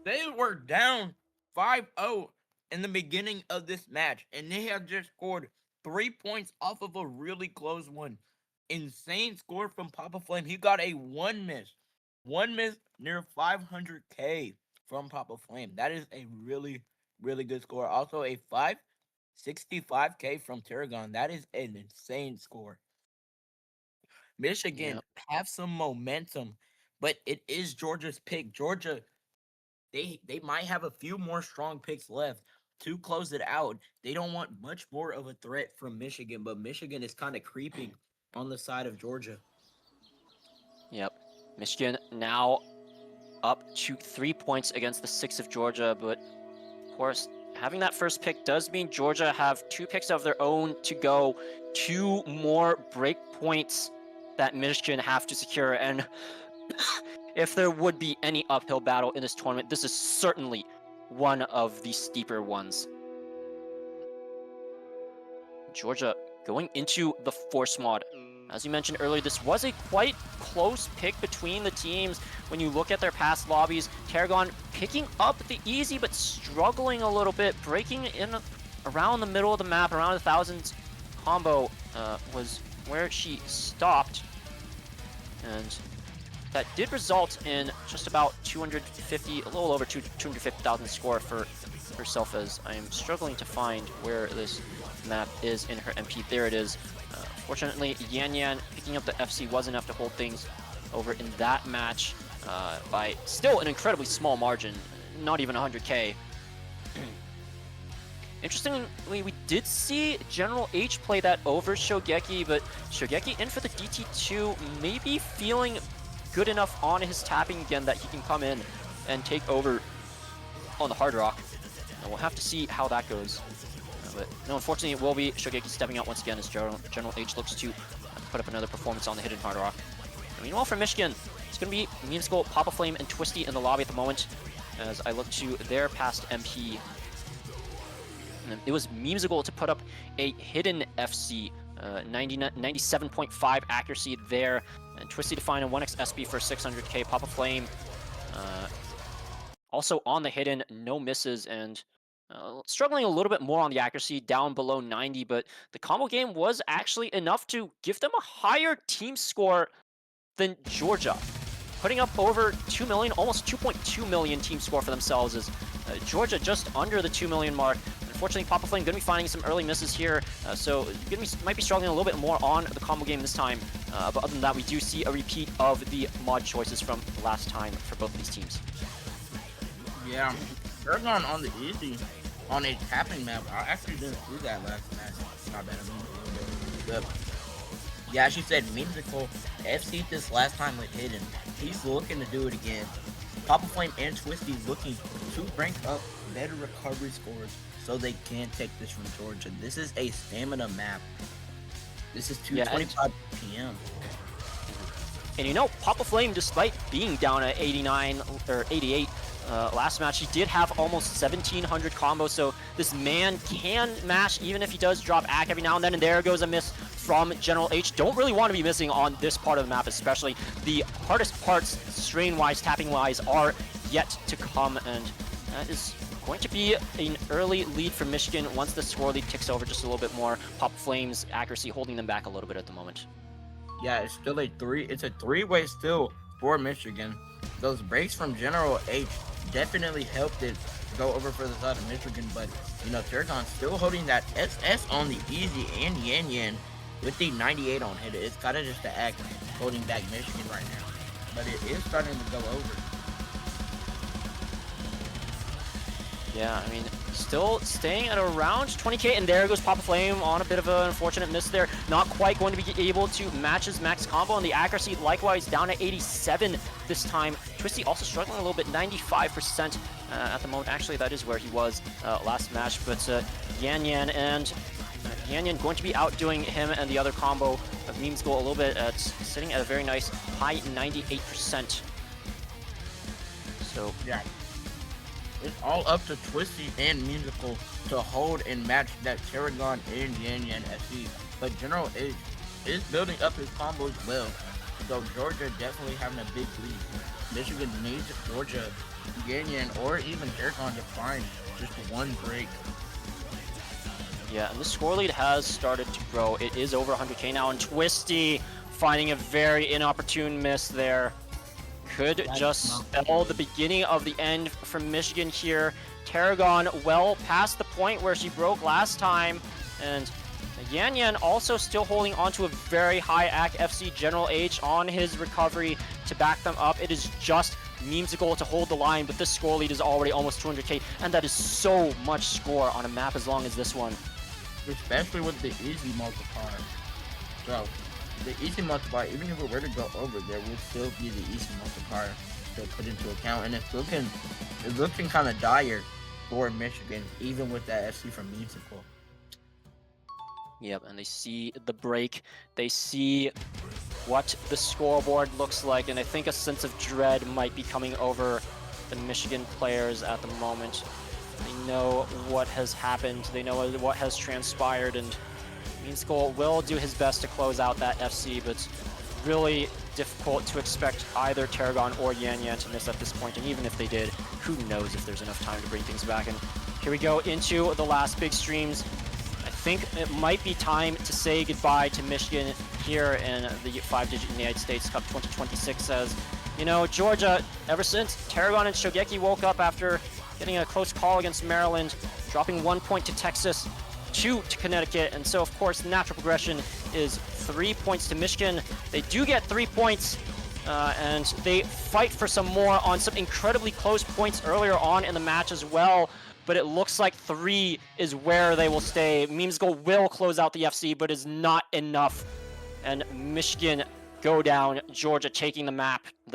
they were down 5-0 in the beginning of this match, and they have just scored 3 points off of a really close one. Insane score from Papa Flame. He got a one miss near 500k from Papa Flame. That is a really, really good score. Also a 565k from Tarragon. That is an insane score. Michigan have some momentum, but it is Georgia's pick. Georgia, they might have a few more strong picks left to close it out. They don't want much more of a threat from Michigan, but Michigan is kind of creeping on the side of Georgia. Yep. Michigan now up to 3 points against the 6 of Georgia, but of course, having that first pick does mean Georgia have 2 picks of their own to go, 2 more break points that Michigan have to secure, and if there would be any uphill battle in this tournament, this is certainly one of the steeper ones. Georgia going into the force mod. As you mentioned earlier, this was a quite close pick between the teams. When you look at their past lobbies, Tarragon picking up the easy, but struggling a little bit, breaking in around the middle of the map, around 1,000 combo was where she stopped. And that did result in just about 250, a little over 250,000 score for herself, as I am struggling to find where this map is in her MP. There it is. Fortunately, Yan Yan picking up the FC was enough to hold things over in that match by still an incredibly small margin, not even 100k. Interestingly, we did see General H play that over Shogeki, but Shogeki in for the DT2, maybe feeling good enough on his tapping again that he can come in and take over on the Hard Rock. And we'll have to see how that goes. But no, unfortunately, it will be Shogeki stepping out once again as General H looks to put up another performance on the hidden Hard Rock. And meanwhile, for Michigan, it's going to be Memeschool, Papa Flame, and Twisty in the lobby at the moment as I look to their past MP. And it was Memesicle to put up a hidden FC, 97.5 accuracy there, and Twisty to find a 1x SB for 600k. Papa Flame also on the hidden, no misses, and struggling a little bit more on the accuracy, down below 90, but the combo game was actually enough to give them a higher team score than Georgia, putting up over 2 million, almost 2.2 million team score for themselves, as Georgia just under the 2 million mark. Unfortunately, Papa Flame going to be finding some early misses here, so might be struggling a little bit more on the combo game this time. But other than that, we do see a repeat of the mod choices from last time for both of these teams. Yeah, Paragon on the easy, on a tapping map. I actually didn't see that last match. Not bad, I mean, a little bit. But yeah, as you said, Memesicle FC this last time with hidden. He's looking to do it again. Papa Flame and Twisty looking to rank up better recovery scores so they can take this from Georgia. This is a stamina map. This is 2:25 p.m. And you know, Papa Flame, despite being down at 89 or 88 last match, he did have almost 1,700 combos, so this man can mash even if he does drop ACK every now and then, and there goes a miss from General H. Don't really want to be missing on this part of the map, especially. The hardest parts, strain-wise, tapping-wise, are yet to come, and that is going to be an early lead for Michigan once the score lead ticks over just a little bit more. Papa Flame's accuracy holding them back a little bit at the moment. Yeah, it's still it's a three-way still for Michigan. Those breaks from General H definitely helped it go over for the side of Michigan, but you know, Paragon still holding that SS on the easy, and Yan Yan with the 98 on hit. It's kind of just the act holding back Michigan right now, but it is starting to go over. Yeah, I mean, still staying at around 20k, and there goes Papa Flame on a bit of an unfortunate miss there. Not quite going to be able to match his max combo, and the accuracy likewise down at 87 this time. Twisty also struggling a little bit, 95% at the moment. Actually, that is where he was last match, but Yan Yan and Yan Yan going to be outdoing him and the other combo of Memeschool a little bit, sitting at a very nice high 98%. So yeah. It's all up to Twisty and Memesicle to hold and match that Tarragon and Yan Yan SC. But General H is building up his combo as well. So Georgia definitely having a big lead. Michigan needs Georgia, Yan Yan, or even Tarragon to find just one break. Yeah, and the score lead has started to grow. It is over 100k now, and Twisty finding a very inopportune miss there. Could just spell the beginning of the end for Michigan here. Tarragon well past the point where she broke last time, and Yan Yan also still holding on to a very high AC FC. General H on his recovery to back them up. It is just Memesicle to hold the line, but this score lead is already almost 200k, and that is so much score on a map as long as this one. Especially with the easy multiplier. So the easy multiplier, even if it were to go over, there would still be the easy multiplier to put into account, and it's looking kind of dire for Michigan, even with that FC from Memesicle. Yep, and they see the break. They see what the scoreboard looks like, and I think a sense of dread might be coming over the Michigan players at the moment. They know what has happened, they know what has transpired, and Mean Skull will do his best to close out that FC, but really difficult to expect either Tarragon or Yan Yan to miss at this point, and even if they did, who knows if there's enough time to bring things back. And here we go into the last big streams. I think it might be time to say goodbye to Michigan here in the 5-digit United States Cup 2026, as, you know, Georgia, ever since Tarragon and Shogeki woke up after getting a close call against Maryland, dropping 1 point to Texas, 2 to Connecticut, and so of course the natural progression is 3 points to Michigan. They do get 3 points, and they fight for some more on some incredibly close points earlier on in the match as well, but it looks like 3 is where they will stay. Memes Goal will close out the FC, but is not enough, and Michigan go down, Georgia taking the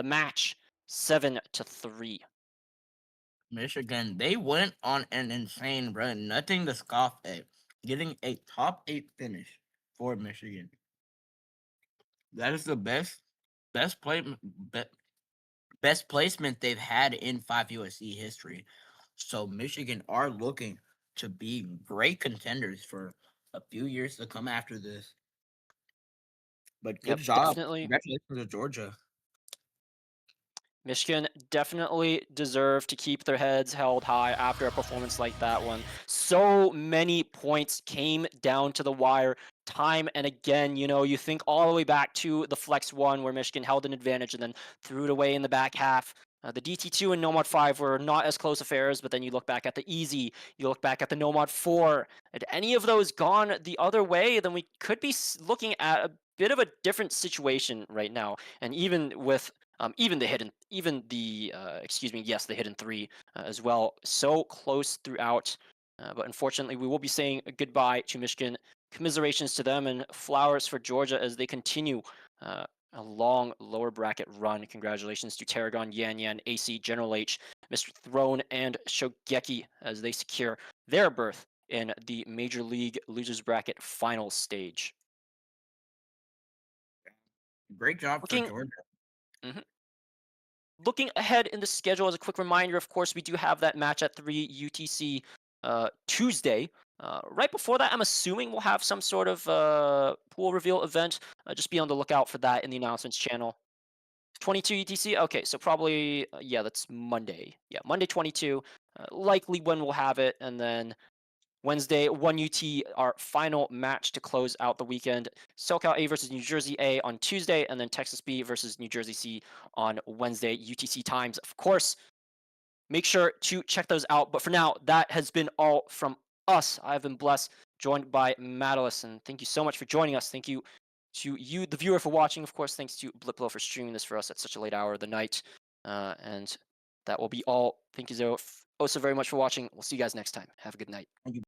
match 7-3. Michigan, they went on an insane run, nothing to scoff at, getting a top 8 finish for Michigan. That is the best play, best placement they've had in 5USC history. So Michigan are looking to be great contenders for a few years to come after this. But good Yep, job. definitely. Congratulations to Georgia. Michigan definitely deserve to keep their heads held high after a performance like that one. So many points came down to the wire time and again. You know, you think all the way back to the Flex 1 where Michigan held an advantage and then threw it away in the back half. The DT2 and Nomad 5 were not as close affairs, but then you look back at the Easy, you look back at the Nomad 4. Had any of those gone the other way, then we could be looking at a bit of a different situation right now. And even with even the hidden, even the the hidden 3 as well. So close throughout, but unfortunately, we will be saying goodbye to Michigan. Commiserations to them and flowers for Georgia as they continue a long lower bracket run. Congratulations to Tarragon, Yan Yan, AC, General H, Mr. Throne, and Shogeki as they secure their berth in the Major League Losers Bracket final stage. Great job for Looking Georgia. Mhm. Looking ahead in the schedule, as a quick reminder, of course, we do have that match at 3 UTC Tuesday. Right before that, I'm assuming we'll have some sort of pool reveal event. Just be on the lookout for that in the announcements channel. 22 UTC? Okay, so probably, yeah, that's Monday. Yeah, Monday 22. Likely when we'll have it. And then Wednesday, 1 UT, our final match to close out the weekend. SoCal A versus New Jersey A on Tuesday, and then Texas B versus New Jersey C on Wednesday, UTC times. Of course, make sure to check those out. But for now, that has been all from us. I've been blessed, joined by Matalis, and thank you so much for joining us. Thank you to you, the viewer, for watching. Of course, thanks to Bliplo for streaming this for us at such a late hour of the night. And that will be all. Thank you so very much for watching. We'll see you guys next time. Have a good night. Thank you.